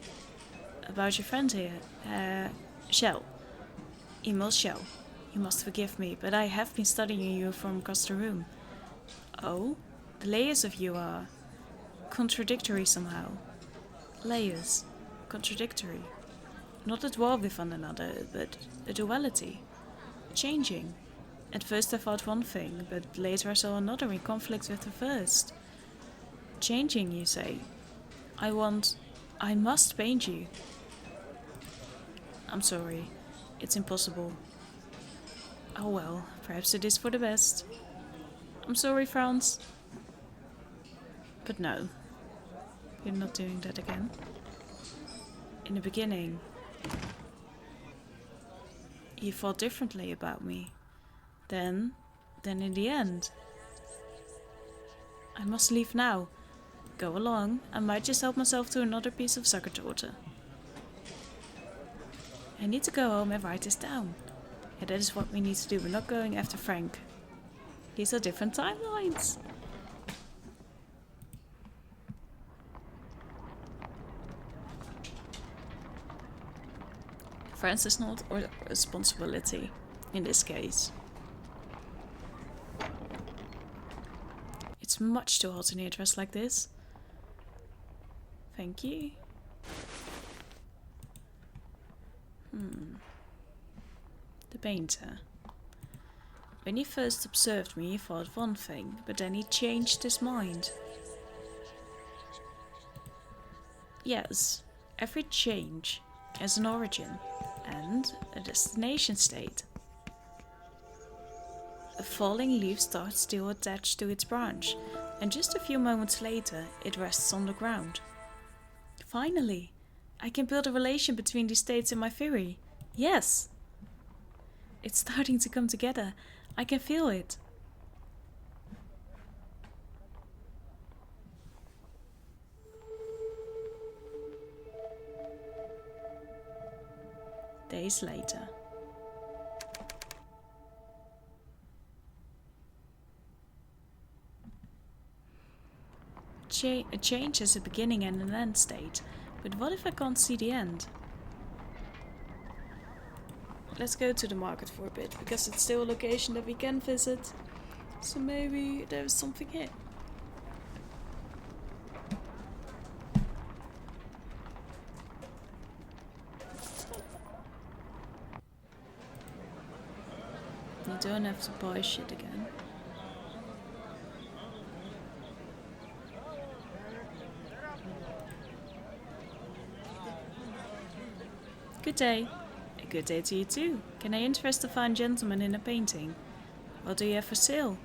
A: About your friend here. Shell. Email Shell. You must forgive me, but I have been studying you from across the room. Oh? The layers of you are contradictory somehow. Layers. Contradictory. Not at war with one another, but a duality. Changing. At first I thought one thing, but later I saw another in conflict with the first. Changing, you say? I must paint you. I'm sorry. It's impossible. Oh well, perhaps it is for the best. I'm sorry, Frans. But no. You're not doing that again. In the beginning, you thought differently about me. Then in the end. I must leave now. Go along. I might just help myself to another piece of sucker torta. I need to go home and write this down. Yeah, that is what we need to do. We're not going after Frank. These are different timelines. France is not our responsibility in this case. It's much too hot in here dressed like this. Thank you. The painter. When he first observed me, he thought one thing, but then he changed his mind. Yes, every change has an origin and a destination state. A falling leaf starts still attached to its branch, and just a few moments later it rests on the ground. Finally, I can build a relation between these states in my theory. Yes. It's starting to come together. I can feel it. Days later. A change has a beginning and an end state, but what if I can't see the end? Let's go to the market for a bit, because it's still a location that we can visit. So maybe there's something here. You don't have to buy shit again. Good day. A good day to you too. Can I interest a fine gentleman in a painting? What do you have for sale?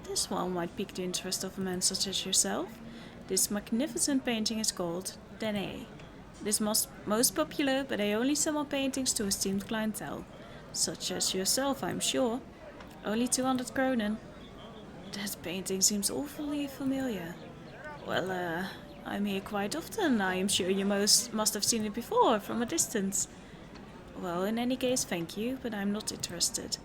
A: This one might pique the interest of a man such as yourself. This magnificent painting is called Danae. It is most popular, but I only sell my paintings to esteemed clientele. Such as yourself, I'm sure. Only 200 kronen. That painting seems awfully familiar. Well, I'm here quite often. I am sure you must have seen it before, from a distance. Well, in any case, thank you, but I'm not interested.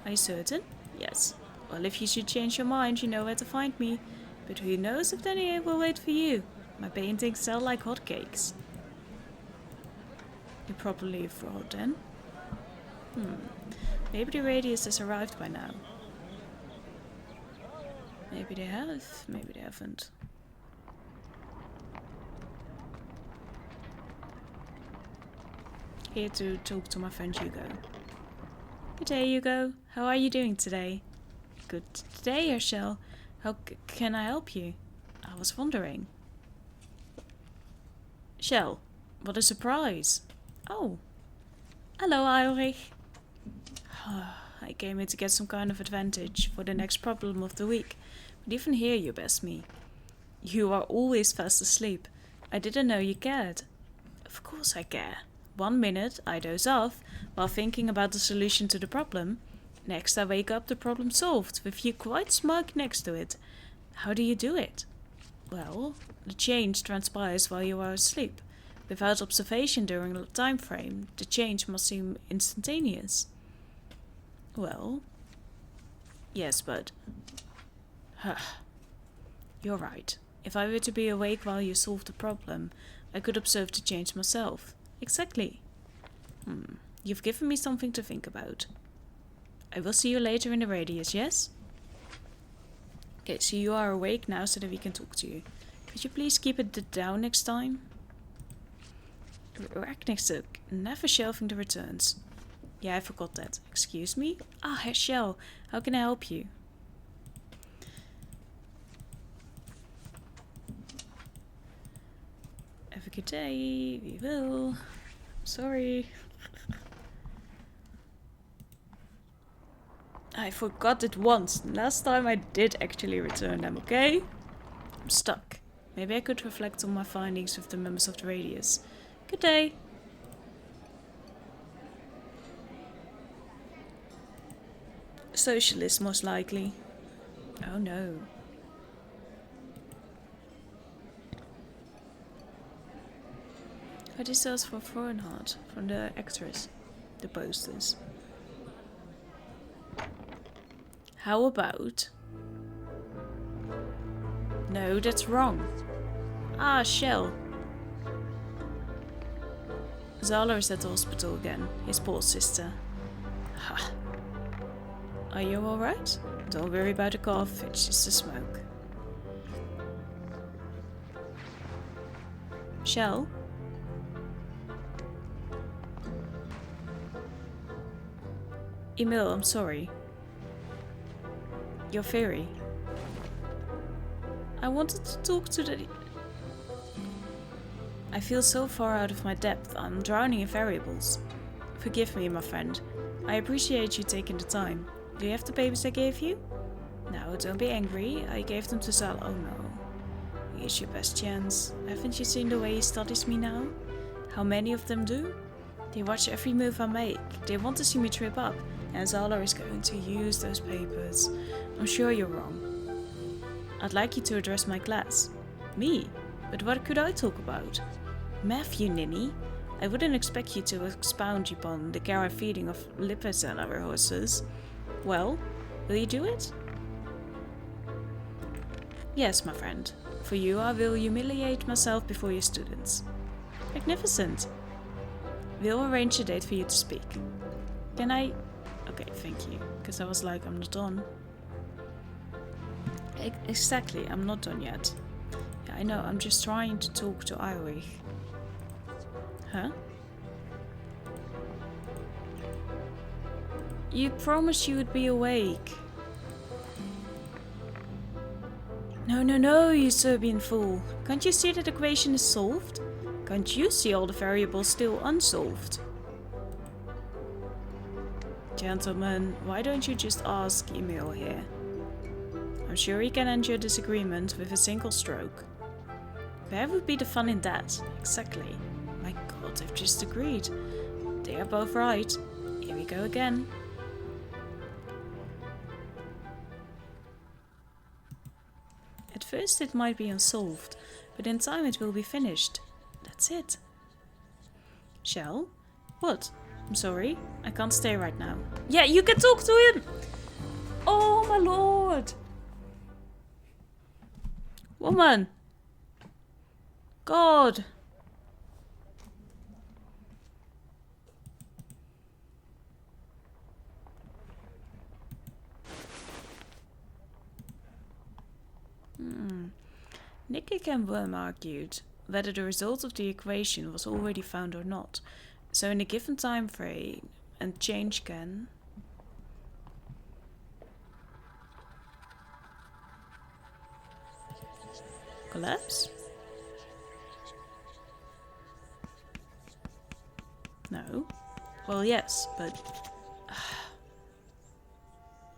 A: Are you certain? Yes. Well, if you should change your mind, you know where to find me. But who knows if Danny will wait for you? My paintings sell like hotcakes. You're probably a fraud then. Maybe the radius has arrived by now. Maybe they have, maybe they haven't. Here to talk to my friend Hugo. Good day, Hugo. How are you doing today? Good day, Herschel. How can I help you? I was wondering. Shell, what a surprise. Oh. Hello, Ulrich. I came here to get some kind of advantage for the next problem of the week. But even here you best me. You are always fast asleep. I didn't know you cared. Of course I care. 1 minute I doze off while thinking about the solution to the problem. Next I wake up, the problem solved, with you quite smug next to it. How do you do it? Well, the change transpires while you are asleep. Without observation during the time frame, the change must seem instantaneous. Well, yes, but... You're right. If I were to be awake while you solve the problem, I could observe the change myself. Exactly. You've given me something to think about. I will see you later in the radius, yes? Okay, so you are awake now so that we can talk to you. Could you please keep it down next time? Rack next to never shelving the returns. Yeah, I forgot that. Excuse me? Ah, Herschel, how can I help you? Have a good day. We will. Sorry. I forgot it once. Last time I did actually return them, okay? I'm stuck. Maybe I could reflect on my findings with the members of the radius. Good day. Socialist, most likely. Oh no. What is this for Fernhardt from the actress? The posters. How about... No, that's wrong. Ah, Shell. Zahler is at the hospital again. His poor sister. Ha. Are you alright? Don't worry about the cough, it's just the smoke. Shell? Emil, I'm sorry. Your theory. I wanted to talk to the... I feel so far out of my depth, I'm drowning in variables. Forgive me, my friend. I appreciate you taking the time. Do you have the papers I gave you? No, don't be angry. I gave them to Sal. Oh no. Here's your best chance. Haven't you seen the way he studies me now? How many of them do? They watch every move I make. They want to see me trip up, and Zala is going to use those papers. I'm sure you're wrong. I'd like you to address my class. Me? But what could I talk about? Math, you ninny. I wouldn't expect you to expound upon the carrot feeding of lipids and other horses. Well, will you do it? Yes, my friend. For you, I will humiliate myself before your students. Magnificent. We'll arrange a date for you to speak. Can I... Okay, thank you. Because I was like, I'm not done. Exactly, I'm not done yet. Yeah, I know, I'm just trying to talk to Ulrich. Huh? You promised you would be awake. No, you Serbian fool. Can't you see that the equation is solved? Can't you see all the variables still unsolved? Gentlemen, why don't you just ask Emil here? I'm sure he can end your disagreement with a single stroke. Where would be the fun in that? Exactly. My god, they've just agreed. They are both right. Here we go again. At first it might be unsolved, but in time it will be finished. That's it. Shell? What? I'm sorry, I can't stay right now. Yeah, you can talk to him! Oh my lord! Woman! God! Nikic and Worm argued whether the result of the equation was already found or not. So in a given time frame, and change can... Collapse? No. Well, yes, but...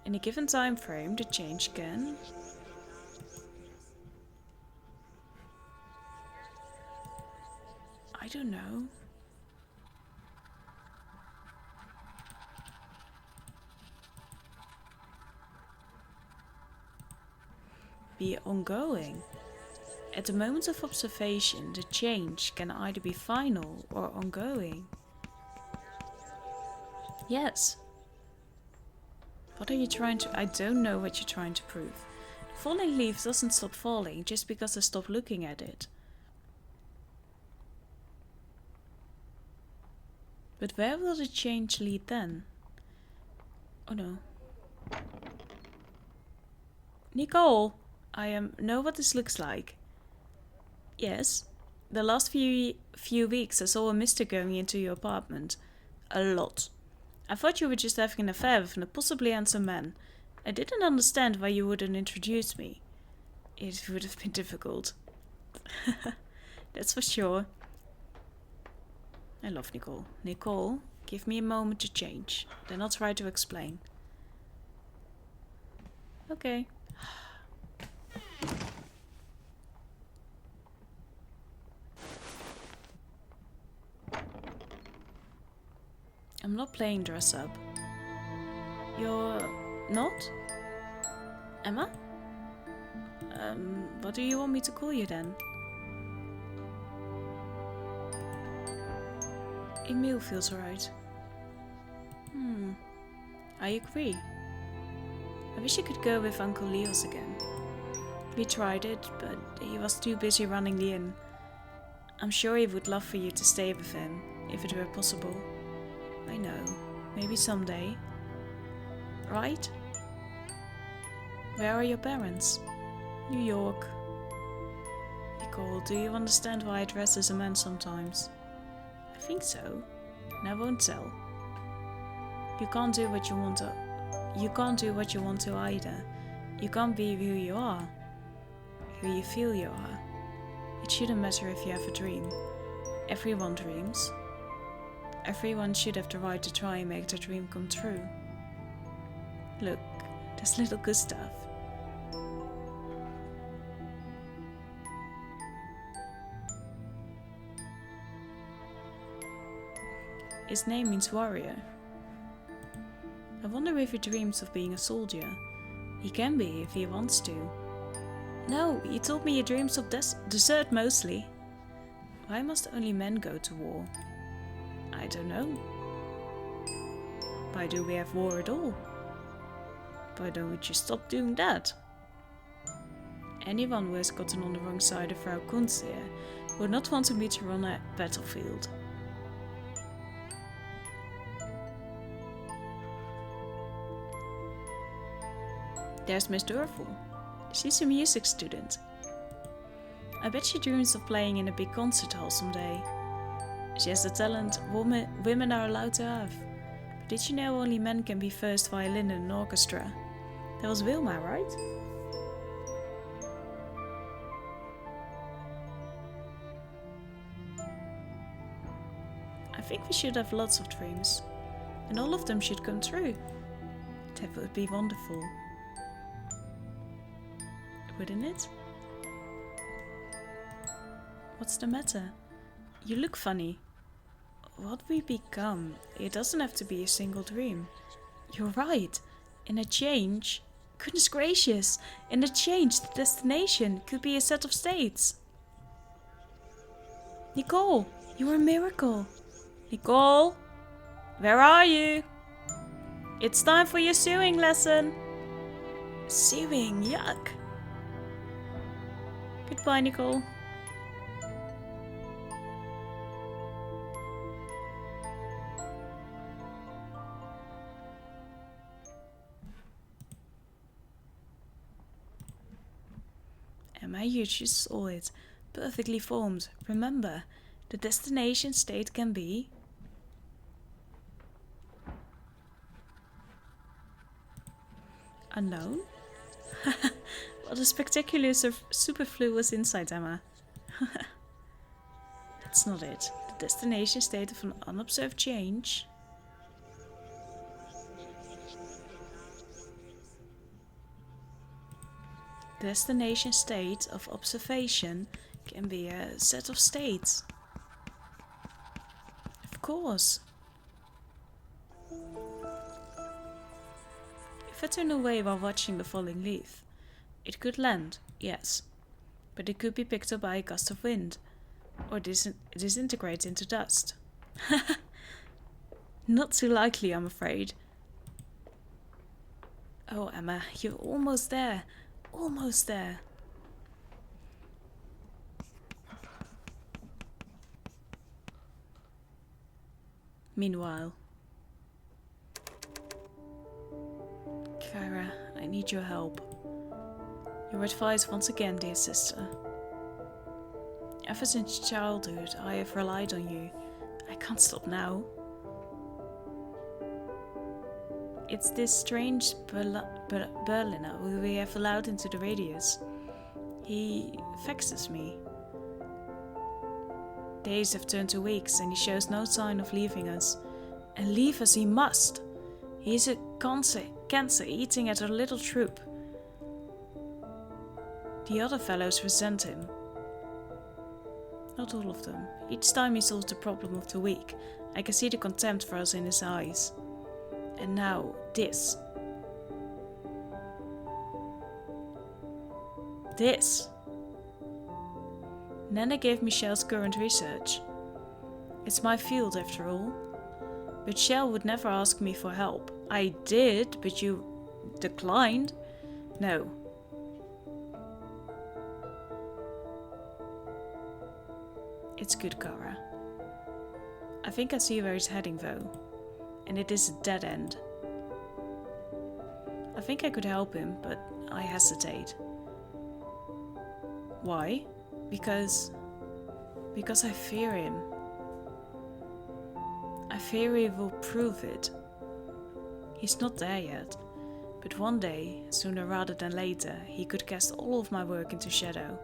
A: in a given time frame, the change can... I don't know. Be ongoing. At the moment of observation, the change can either be final or ongoing. Yes. What are you trying to... I don't know what you're trying to prove. The falling leaf doesn't stop falling just because I stop looking at it. But where will the change lead then? Oh no. Nicole! I know what this looks like. Yes. The last few weeks I saw a mister going into your apartment. A lot. I thought you were just having an affair with a possibly handsome man. I didn't understand why you wouldn't introduce me. It would have been difficult. That's for sure. I love Nicole. Nicole, give me a moment to change. Then I'll try to explain. Okay. I'm not playing dress up. You're not? Emma? What do you want me to call you then? Emil feels right. I agree. I wish I could go with Uncle Leos again. We tried it, but he was too busy running the inn. I'm sure he would love for you to stay with him, if it were possible. I know, maybe someday. Right? Where are your parents? New York. Nicole, do you understand why I dress as a man sometimes? I think so, and I won't tell. You can't do what you want to. You can't do what you want to either. You can't be who you are, who you feel you are. It shouldn't matter if you have a dream. Everyone dreams. Everyone should have the right to try and make their dream come true. Look, there's little Gustav. His name means warrior. I wonder if he dreams of being a soldier. He can be if he wants to. No, he told me he dreams of desert mostly. Why must only men go to war? I don't know. Why do we have war at all? Why don't we just stop doing that? Anyone who has gotten on the wrong side of Frau Kunzheer would not want to meet her on a battlefield. There's Miss Dorfel. She's a music student. I bet she dreams of playing in a big concert hall someday. She has the talent women are allowed to have. But did you know only men can be first violin in an orchestra? That was Wilma, right? I think we should have lots of dreams. And all of them should come true. That would be wonderful. Wouldn't it? What's the matter? You look funny. What we become, it doesn't have to be a single dream. You're right. In a change, goodness gracious, in a change, the destination could be a set of states. Nicole, you're a miracle. Nicole, where are you? It's time for your sewing lesson. Sewing, yuck. Goodbye, Nicole. Emma, you just saw it. Perfectly formed. Remember, the destination state can be... unknown? What a spectacular superfluous insight, Emma. That's not it. The destination state of an unobserved change. The destination state of observation can be a set of states. Of course. If I turn away while watching the falling leaf, it could land, yes, but it could be picked up by a gust of wind, or disintegrate into dust. Not too likely, I'm afraid. Oh, Emma, you're almost there. Almost there. Meanwhile, Kyra, I need your help. Your advice once again, dear sister. Ever since childhood, I have relied on you. I can't stop now. It's this strange Berliner who we have allowed into the radius. He vexes me. Days have turned to weeks and he shows no sign of leaving us. And leave us he must. He's a cancer eating at our little troop. The other fellows resent him. Not all of them. Each time he solves the problem of the week, I can see the contempt for us in his eyes. And now, this. This. Nana gave me Shell's current research. It's my field after all. But Shell would never ask me for help. I did, but you declined. No. It's good, Kara. I think I see where he's heading though. And it is a dead end. I think I could help him, but I hesitate. Why? Because I fear him. I fear he will prove it. He's not there yet, but one day, sooner rather than later, he could cast all of my work into shadow.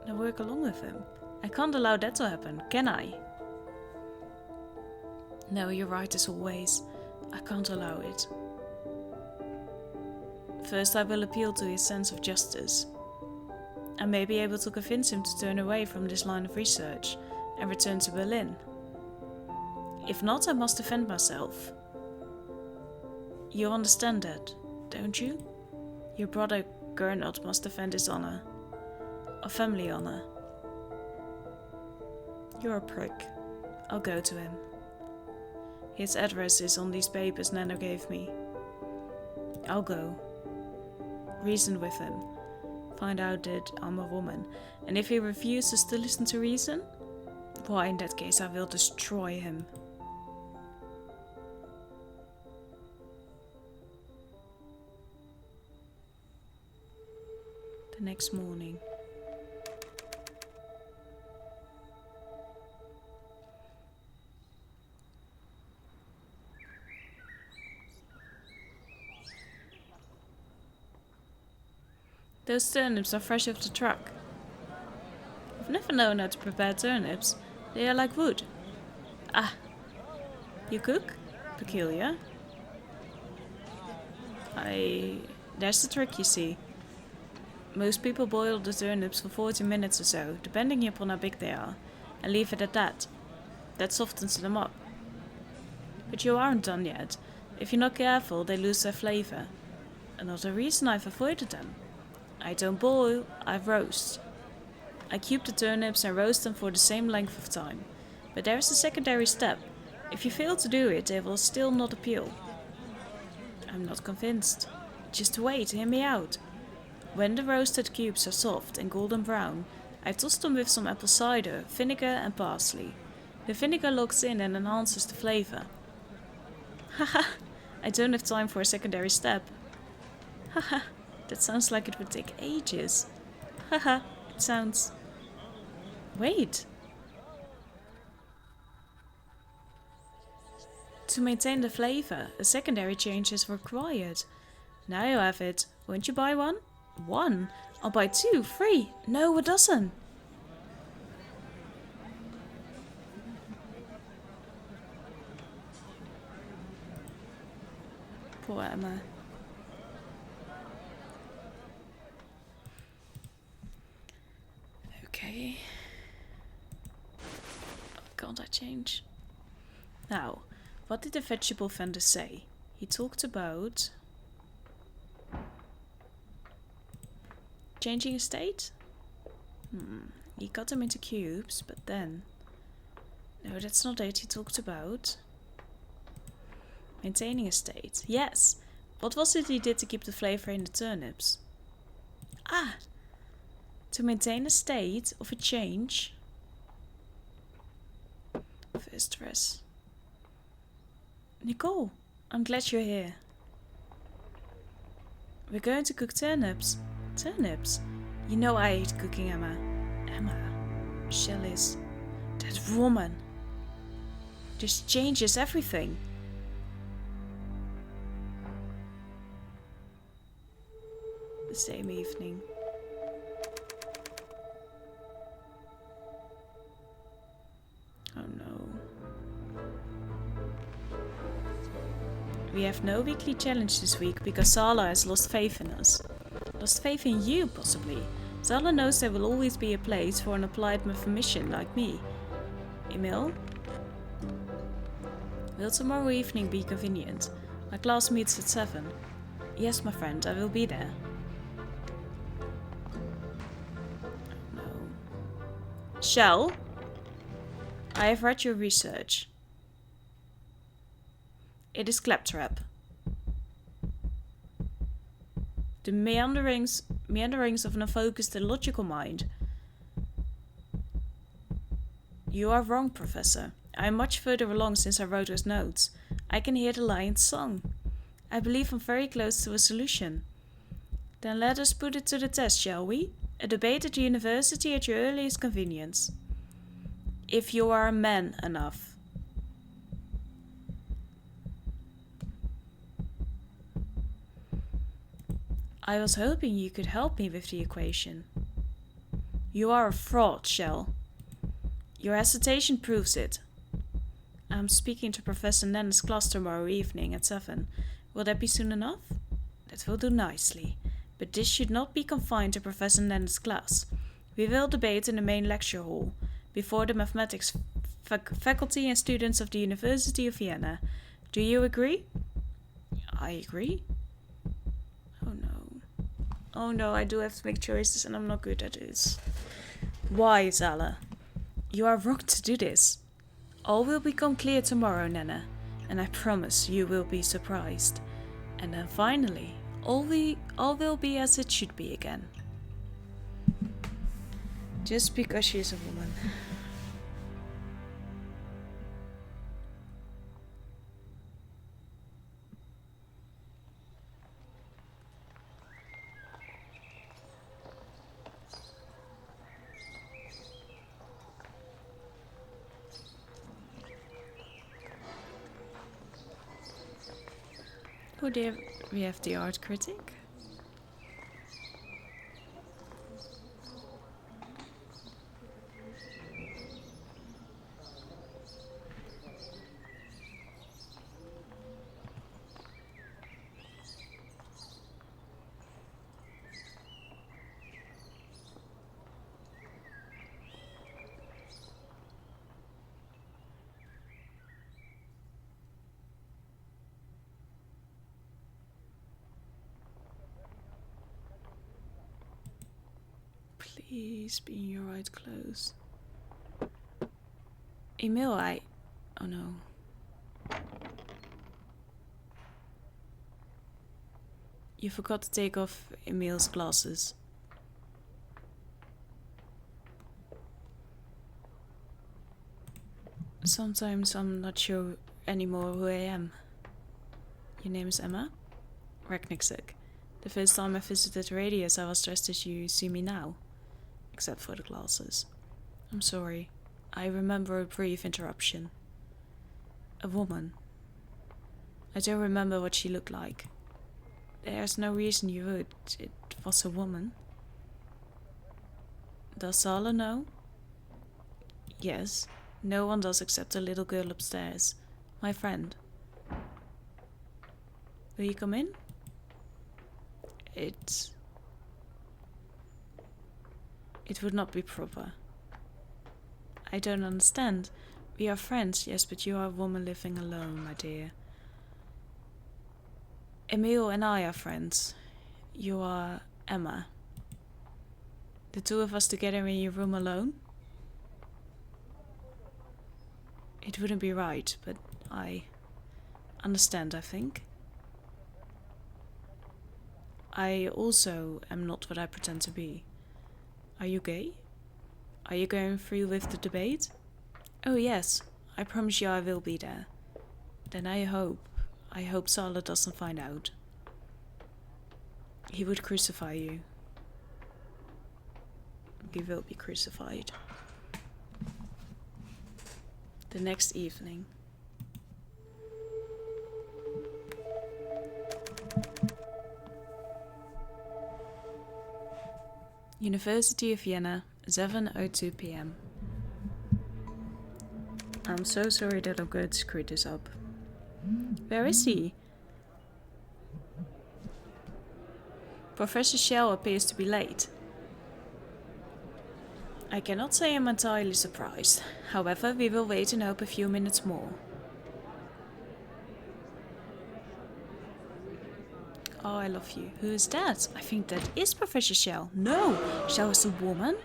A: And I work along with him. I can't allow that to happen, can I? No, you're right as always. I can't allow it. First, I will appeal to his sense of justice. I may be able to convince him to turn away from this line of research and return to Berlin. If not, I must defend myself. You understand that, don't you? Your brother Gernot must defend his honor. Our family honor. You're a prick. I'll go to him. His address is on these papers Nana gave me. I'll go. Reason with him. Find out that I'm a woman. And if he refuses to listen to reason, why, in that case, I will destroy him. The next morning. Those turnips are fresh off the truck. I've never known how to prepare turnips. They are like wood. Ah, you cook? Peculiar. There's the trick, you see. Most people boil the turnips for 40 minutes or so, depending upon how big they are, and leave it at that. That softens them up. But you aren't done yet. If you're not careful, they lose their flavor. Another reason I've avoided them. I don't boil, I roast. I cube the turnips and roast them for the same length of time. But there is a secondary step. If you fail to do it, they will still not appeal. I'm not convinced. Just wait, hear me out. When the roasted cubes are soft and golden brown, I toss them with some apple cider, vinegar and parsley. The vinegar locks in and enhances the flavor. Haha, I don't have time for a secondary step. Haha. That sounds like it would take ages. Haha, it sounds... Wait. To maintain the flavor, a secondary change is required. Now you have it. Won't you buy one? One? I'll buy 2, 3. No, a dozen. Poor Emma. Okay. Can't I change? Now, what did the vegetable vendor say? He talked about changing a state? He cut them into cubes, but then... No, that's not it. He talked about maintaining a state. Yes! What was it he did to keep the flavor in the turnips? Ah! To maintain a state of a change. First stress. Nicole, I'm glad you're here. We're going to cook turnips. Turnips? You know I hate cooking, Emma. Emma. Shell is... That woman. This changes everything. The same evening. Oh no. We have no weekly challenge this week because Sala has lost faith in us. Lost faith in you, possibly. Sala knows there will always be a place for an applied mathematician like me. Emil? Will tomorrow evening be convenient? My class meets at 7. Yes, my friend, I will be there. Oh no. Shell? I have read your research. It is claptrap. The meanderings of an unfocused and logical mind. You are wrong, Professor. I am much further along since I wrote those notes. I can hear the lion's song. I believe I'm very close to a solution. Then let us put it to the test, shall we? A debate at the university at your earliest convenience. If you are man enough. I was hoping you could help me with the equation. You are a fraud, Shell. Your hesitation proves it. I'm speaking to Professor Nenne's class tomorrow evening at 7. Will that be soon enough? That will do nicely. But this should not be confined to Professor Nenne's class. We will debate in the main lecture hall, before the mathematics faculty and students of the University of Vienna. Do you agree? I agree. Oh no. Oh no, I do have to make choices and I'm not good at this. Why, Zala? You are wrong to do this. All will become clear tomorrow, Nana, and I promise you will be surprised. And then finally, all will be as it should be again. Just because she is a woman. Oh dear, we have the art critic. Please be in your right clothes. Emil, oh no. You forgot to take off Emil's glasses. Sometimes I'm not sure anymore who I am. Your name is Emma? Rekniksik. The first time I visited Radius, I was dressed as you see me now. Except for the glasses. I'm sorry. I remember a brief interruption. A woman. I don't remember what she looked like. There's no reason you would. It was a woman. Does Sala know? Yes. No one does except the little girl upstairs. My friend. Will you come in? It would not be proper. I don't understand. We are friends, yes, but you are a woman living alone, my dear. Emil and I are friends. You are Emma. The two of us together in your room alone? It wouldn't be right, but I understand, I think. I also am not what I pretend to be. Are you gay? Are you going through with the debate? Oh yes, I promise you I will be there. Then I hope Sala doesn't find out. He would crucify you. He will be crucified. The next evening. University of Vienna, 7:02 p.m. I'm so sorry that I'm going to screw this up. Where is he? Professor Shell appears to be late. I cannot say I'm entirely surprised. However, we will wait and hope a few minutes more. Oh, I love you. Who is that? I think that is Professor Shell. No, Shell is a woman.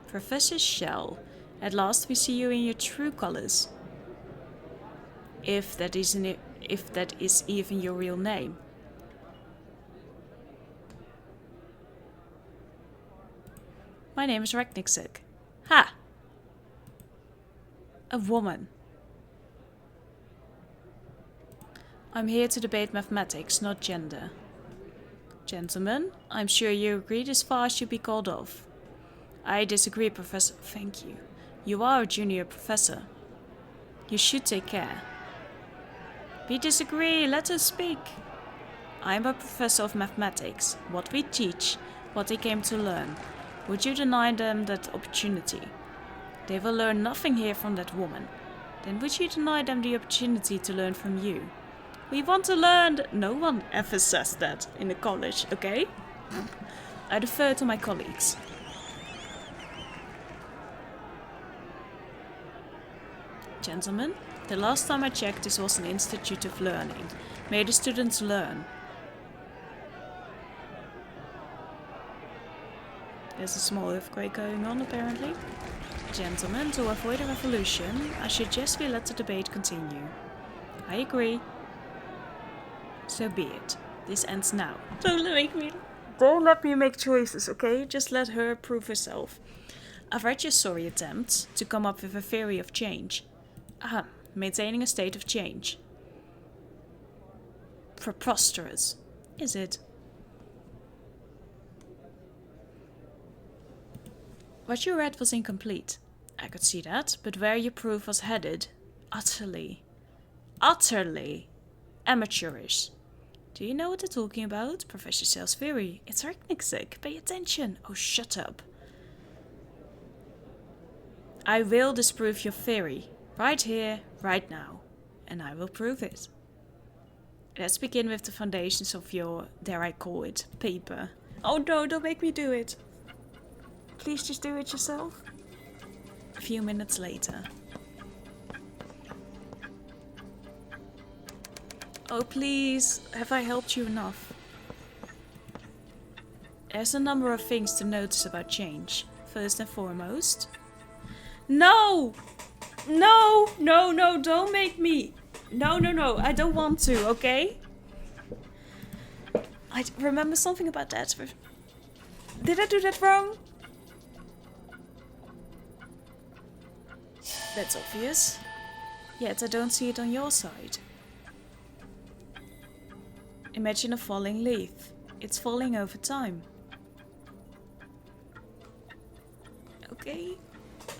A: Professor Shell, at last we see you in your true colors. If that is even your real name. My name is Rekniksik. Ha! A woman. I'm here to debate mathematics, not gender. Gentlemen, I'm sure you agree this farce should be called off. I disagree, Professor. Thank you. You are a junior professor. You should take care. We disagree. Let us speak. I'm a professor of mathematics. What we teach, what they came to learn. Would you deny them that opportunity? They will learn nothing here from that woman. Then would you deny them the opportunity to learn from you? We want to learn. No one ever says that in a college, okay? I defer to my colleagues. Gentlemen, the last time I checked, this was an institute of learning. May the students learn. There's a small earthquake going on, apparently. Gentlemen, to avoid a revolution, I suggest we let the debate continue. I agree. So be it. This ends now. Don't let me make choices, okay? Just let her prove herself. I've read your sorry attempt to come up with a theory of change. Maintaining a state of change. Preposterous, is it? What you read was incomplete. I could see that, but where your proof was headed, utterly amateurish. Do you know what they're talking about? Professor Sales theory. It's arithmetic. Pay attention. Oh, shut up. I will disprove your theory. Right here, right now. And I will prove it. Let's begin with the foundations of your, dare I call it, paper. Oh no, don't make me do it. Please just do it yourself. A few minutes later. Oh please, have I helped you enough? There's a number of things to notice about change. First and foremost... No! No, don't make me. No, I don't want to, okay? I remember something about that. Did I do that wrong? That's obvious. Yet I don't see it on your side. Imagine a falling leaf. It's falling over time. Okay,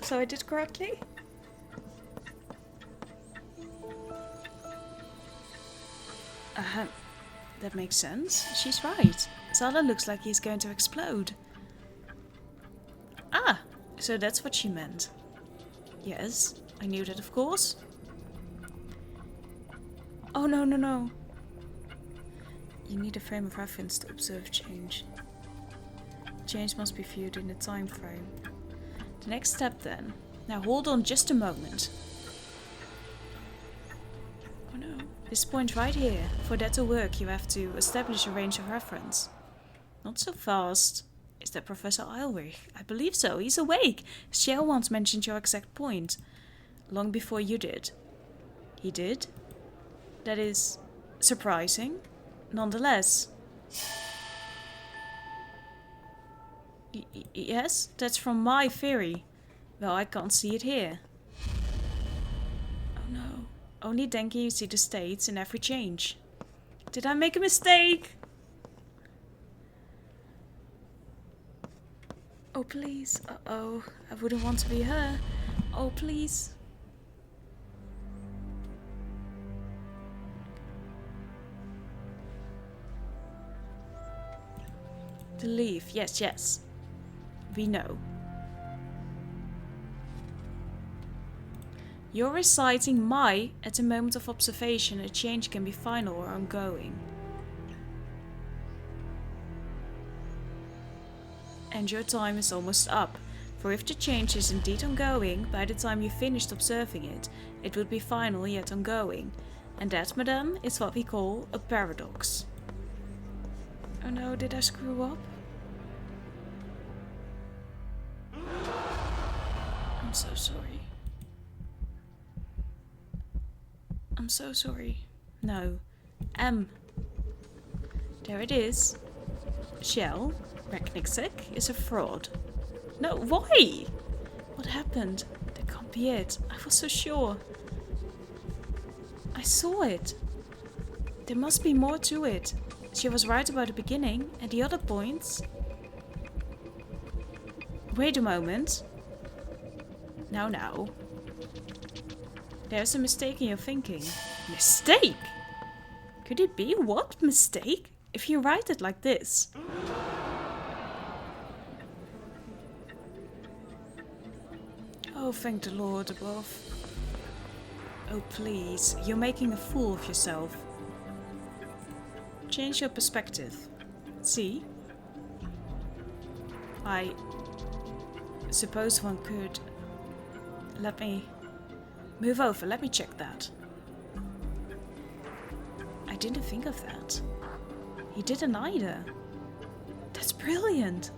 A: so I did correctly? That makes sense. She's right. Zala looks like he's going to explode. Ah, so that's what she meant. Yes, I knew that, of course. Oh, no. You need a frame of reference to observe change. Change must be viewed in a time frame. The next step then. Now hold on just a moment. Oh no. This point right here. For that to work, you have to establish a range of reference. Not so fast. Is that Professor Eilrich? I believe so. He's awake. Shell once mentioned your exact point. Long before you did. He did? That is surprising. Nonetheless. Yes, that's from my theory. Well, I can't see it here. Oh no. Only then can you see the states in every change. Did I make a mistake? Oh please. Uh-oh. I wouldn't want to be her. Oh please. The leaf. Yes. We know. You're reciting my, at the moment of observation, a change can be final or ongoing. And your time is almost up, for if the change is indeed ongoing, by the time you finished observing it, it would be final yet ongoing. And that, madame, is what we call a paradox. Oh no, did I screw up? I'm so sorry. I'm so sorry. No. M. There it is. Shell, Rekniksek, is a fraud. No, why? What happened? That can't be it. I was so sure. I saw it. There must be more to it. She was right about the beginning, and the other points... Wait a moment. Now. There's a mistake in your thinking. Mistake? Could it be? What mistake? If you write it like this. Oh, thank the Lord above. Oh, please. You're making a fool of yourself. Change your perspective. See? I suppose one could... Let me Move over, let me check that. I didn't think of that. He didn't either. That's brilliant.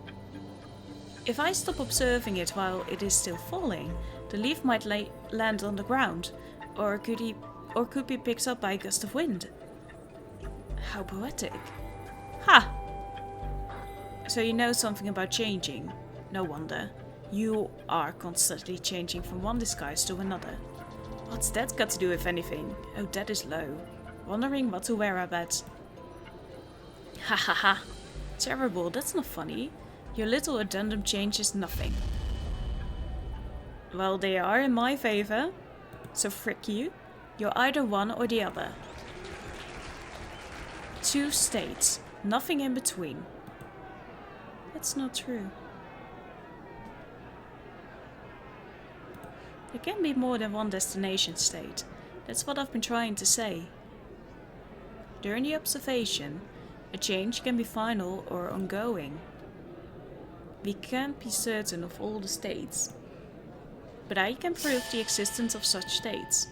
A: If I stop observing it while it is still falling, the leaf might land on the ground, or could be picked up by a gust of wind. How poetic. Ha! So you know something about changing. No wonder. You are constantly changing from one disguise to another. What's that got to do with anything? Oh, that is low. Wondering what to wear, I bet. Ha ha ha. Terrible, that's not funny. Your little addendum change is nothing. Well, they are in my favor. So frick you. You're either one or the other. 2 states. Nothing in between. That's not true. There can be more than one destination state. That's what I've been trying to say. During the observation, a change can be final or ongoing. We can't be certain of all the states, but I can prove the existence of such states.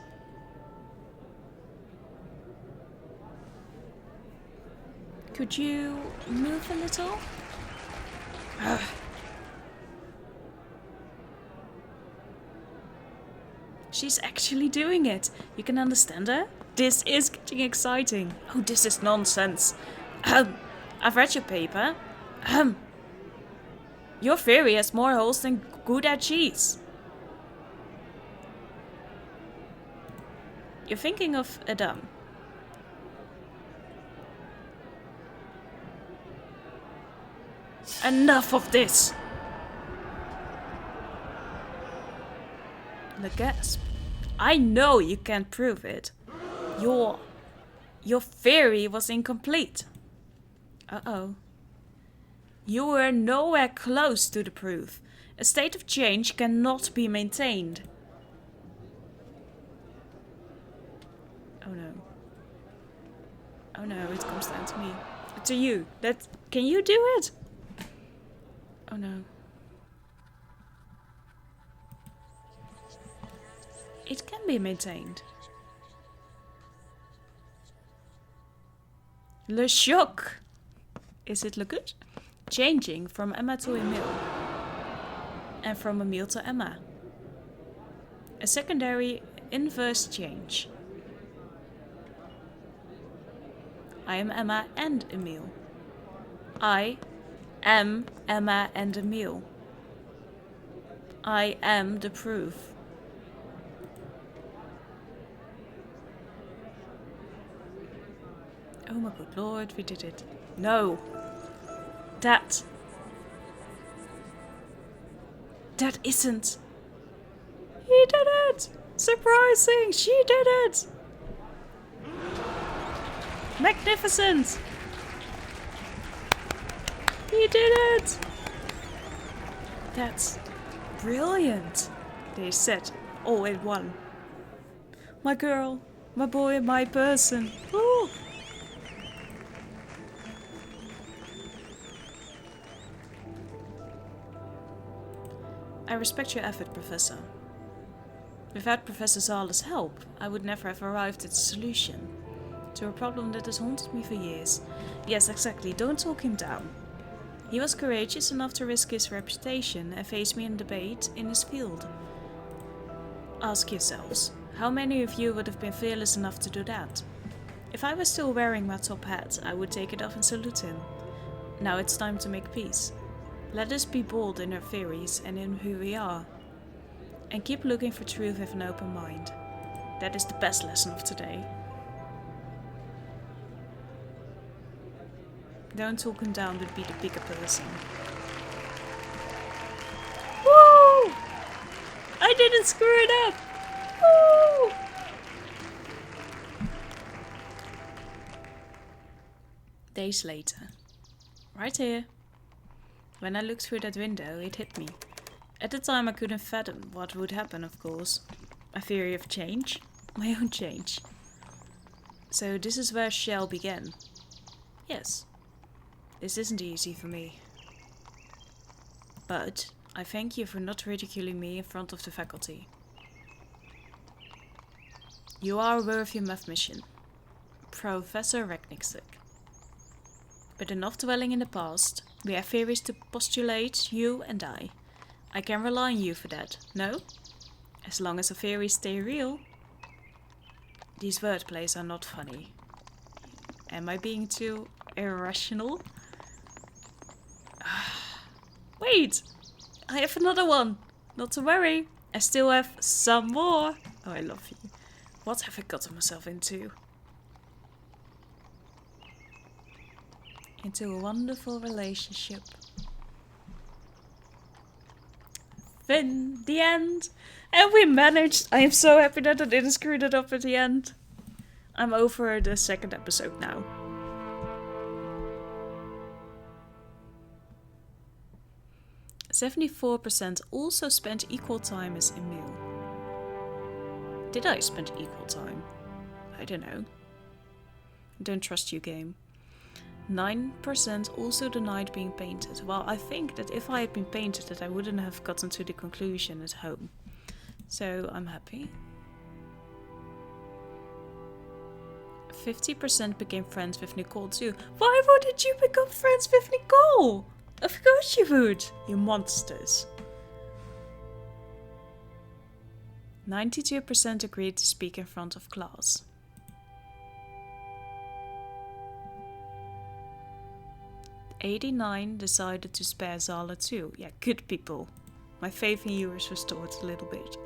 A: Could you move a little? Ugh. She's actually doing it. You can understand her? This is getting exciting. Oh, this is nonsense. I've read your paper. Your theory has more holes than Gouda cheese. You're thinking of Adam. Enough of this! The gasp. I know you can't prove it. Your theory was incomplete. Uh-oh. You were nowhere close to the proof. A state of change cannot be maintained. Oh no. Oh no, it comes down to me. To you. Can you do it? Oh no. It can be maintained. Le choc. Is it le good? Changing from Emma to Emile. And from Emile to Emma. A secondary inverse change. I am Emma and Emile. I am Emma and Emile. I am the proof. Oh my good lord, we did it. No. That isn't. He did it! Surprising! She did it! Magnificent! He did it! That's brilliant, they said, all in one. My girl, my boy, my person. Woo! I respect your effort, Professor. Without Professor Zala's help, I would never have arrived at a solution to a problem that has haunted me for years. Yes, exactly, don't talk him down. He was courageous enough to risk his reputation and face me in debate in his field. Ask yourselves, how many of you would have been fearless enough to do that? If I was still wearing my top hat, I would take it off and salute him. Now it's time to make peace. Let us be bold in our theories and in who we are. And keep looking for truth with an open mind. That is the best lesson of today. Don't talk him down, but be the bigger person. Woo! I didn't screw it up! Woo! Days later. Right here. When I looked through that window, it hit me. At the time I couldn't fathom what would happen, of course. A theory of change? My own change. So this is where Shell began. Yes. This isn't easy for me. But I thank you for not ridiculing me in front of the faculty. You are worth your math mission, Professor Rekniksik. But enough dwelling in the past. We have theories to postulate, you and I. I can rely on you for that, no? As long as the theories stay real. These wordplays are not funny. Am I being too irrational? Wait! I have another one! Not to worry, I still have some more! Oh, I love you. What have I gotten myself into? Into a wonderful relationship. Then, the end! And we managed! I am so happy that I didn't screw that up at the end. I'm over the second episode now. "74% also spent equal time as Emil." Did I spend equal time? I don't know. Don't trust you, game. 9% also denied being painted. Well, I think that if I had been painted that I wouldn't have gotten to the conclusion at home. So I'm happy. 50% became friends with Nicole too. Why wouldn't you become friends with Nicole? Of course you would, you monsters. 92% agreed to speak in front of class. 89 decided to spare Zala too. Yeah, good people. My faith in you is restored a little bit.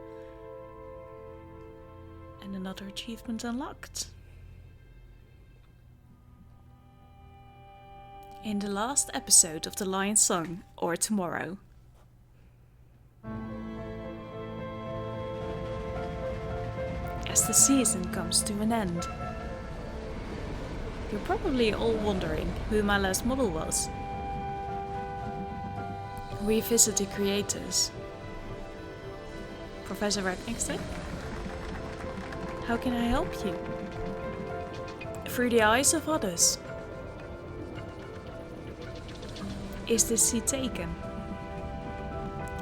A: And another achievement unlocked. In the last episode of The Lion Song, or tomorrow. As the season comes to an end. You're probably all wondering who my last model was. Revisit the creators. Professor Rekniksik? How can I help you? Through the eyes of others. Is this seat taken?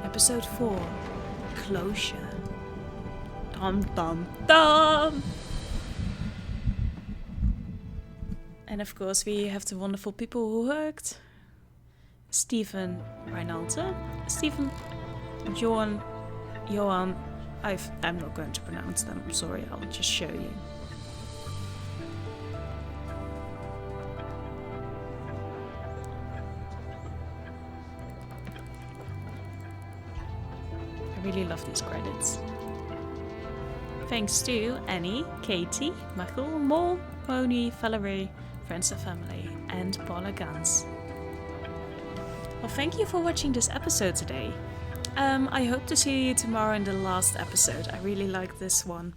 A: Episode 4. Closure. Dum dum dum! And of course we have the wonderful people who worked. Stephen Reinaldo, Stephen, Johan, I'm not going to pronounce them, I'm sorry, I'll just show you. I really love these credits. Thanks to Annie, Katie, Michael, Mol, Moni, Valerie, friends and family, and Paula Gans. Well, thank you for watching this episode today. I hope to see you tomorrow in the last episode. I really like this one.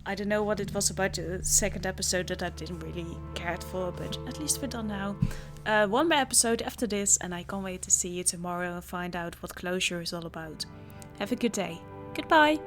A: I don't know what it was about the second episode that I didn't really care for, but at least we're done now. One more episode after this, and I can't wait to see you tomorrow and find out what closure is all about. Have a good day. Goodbye.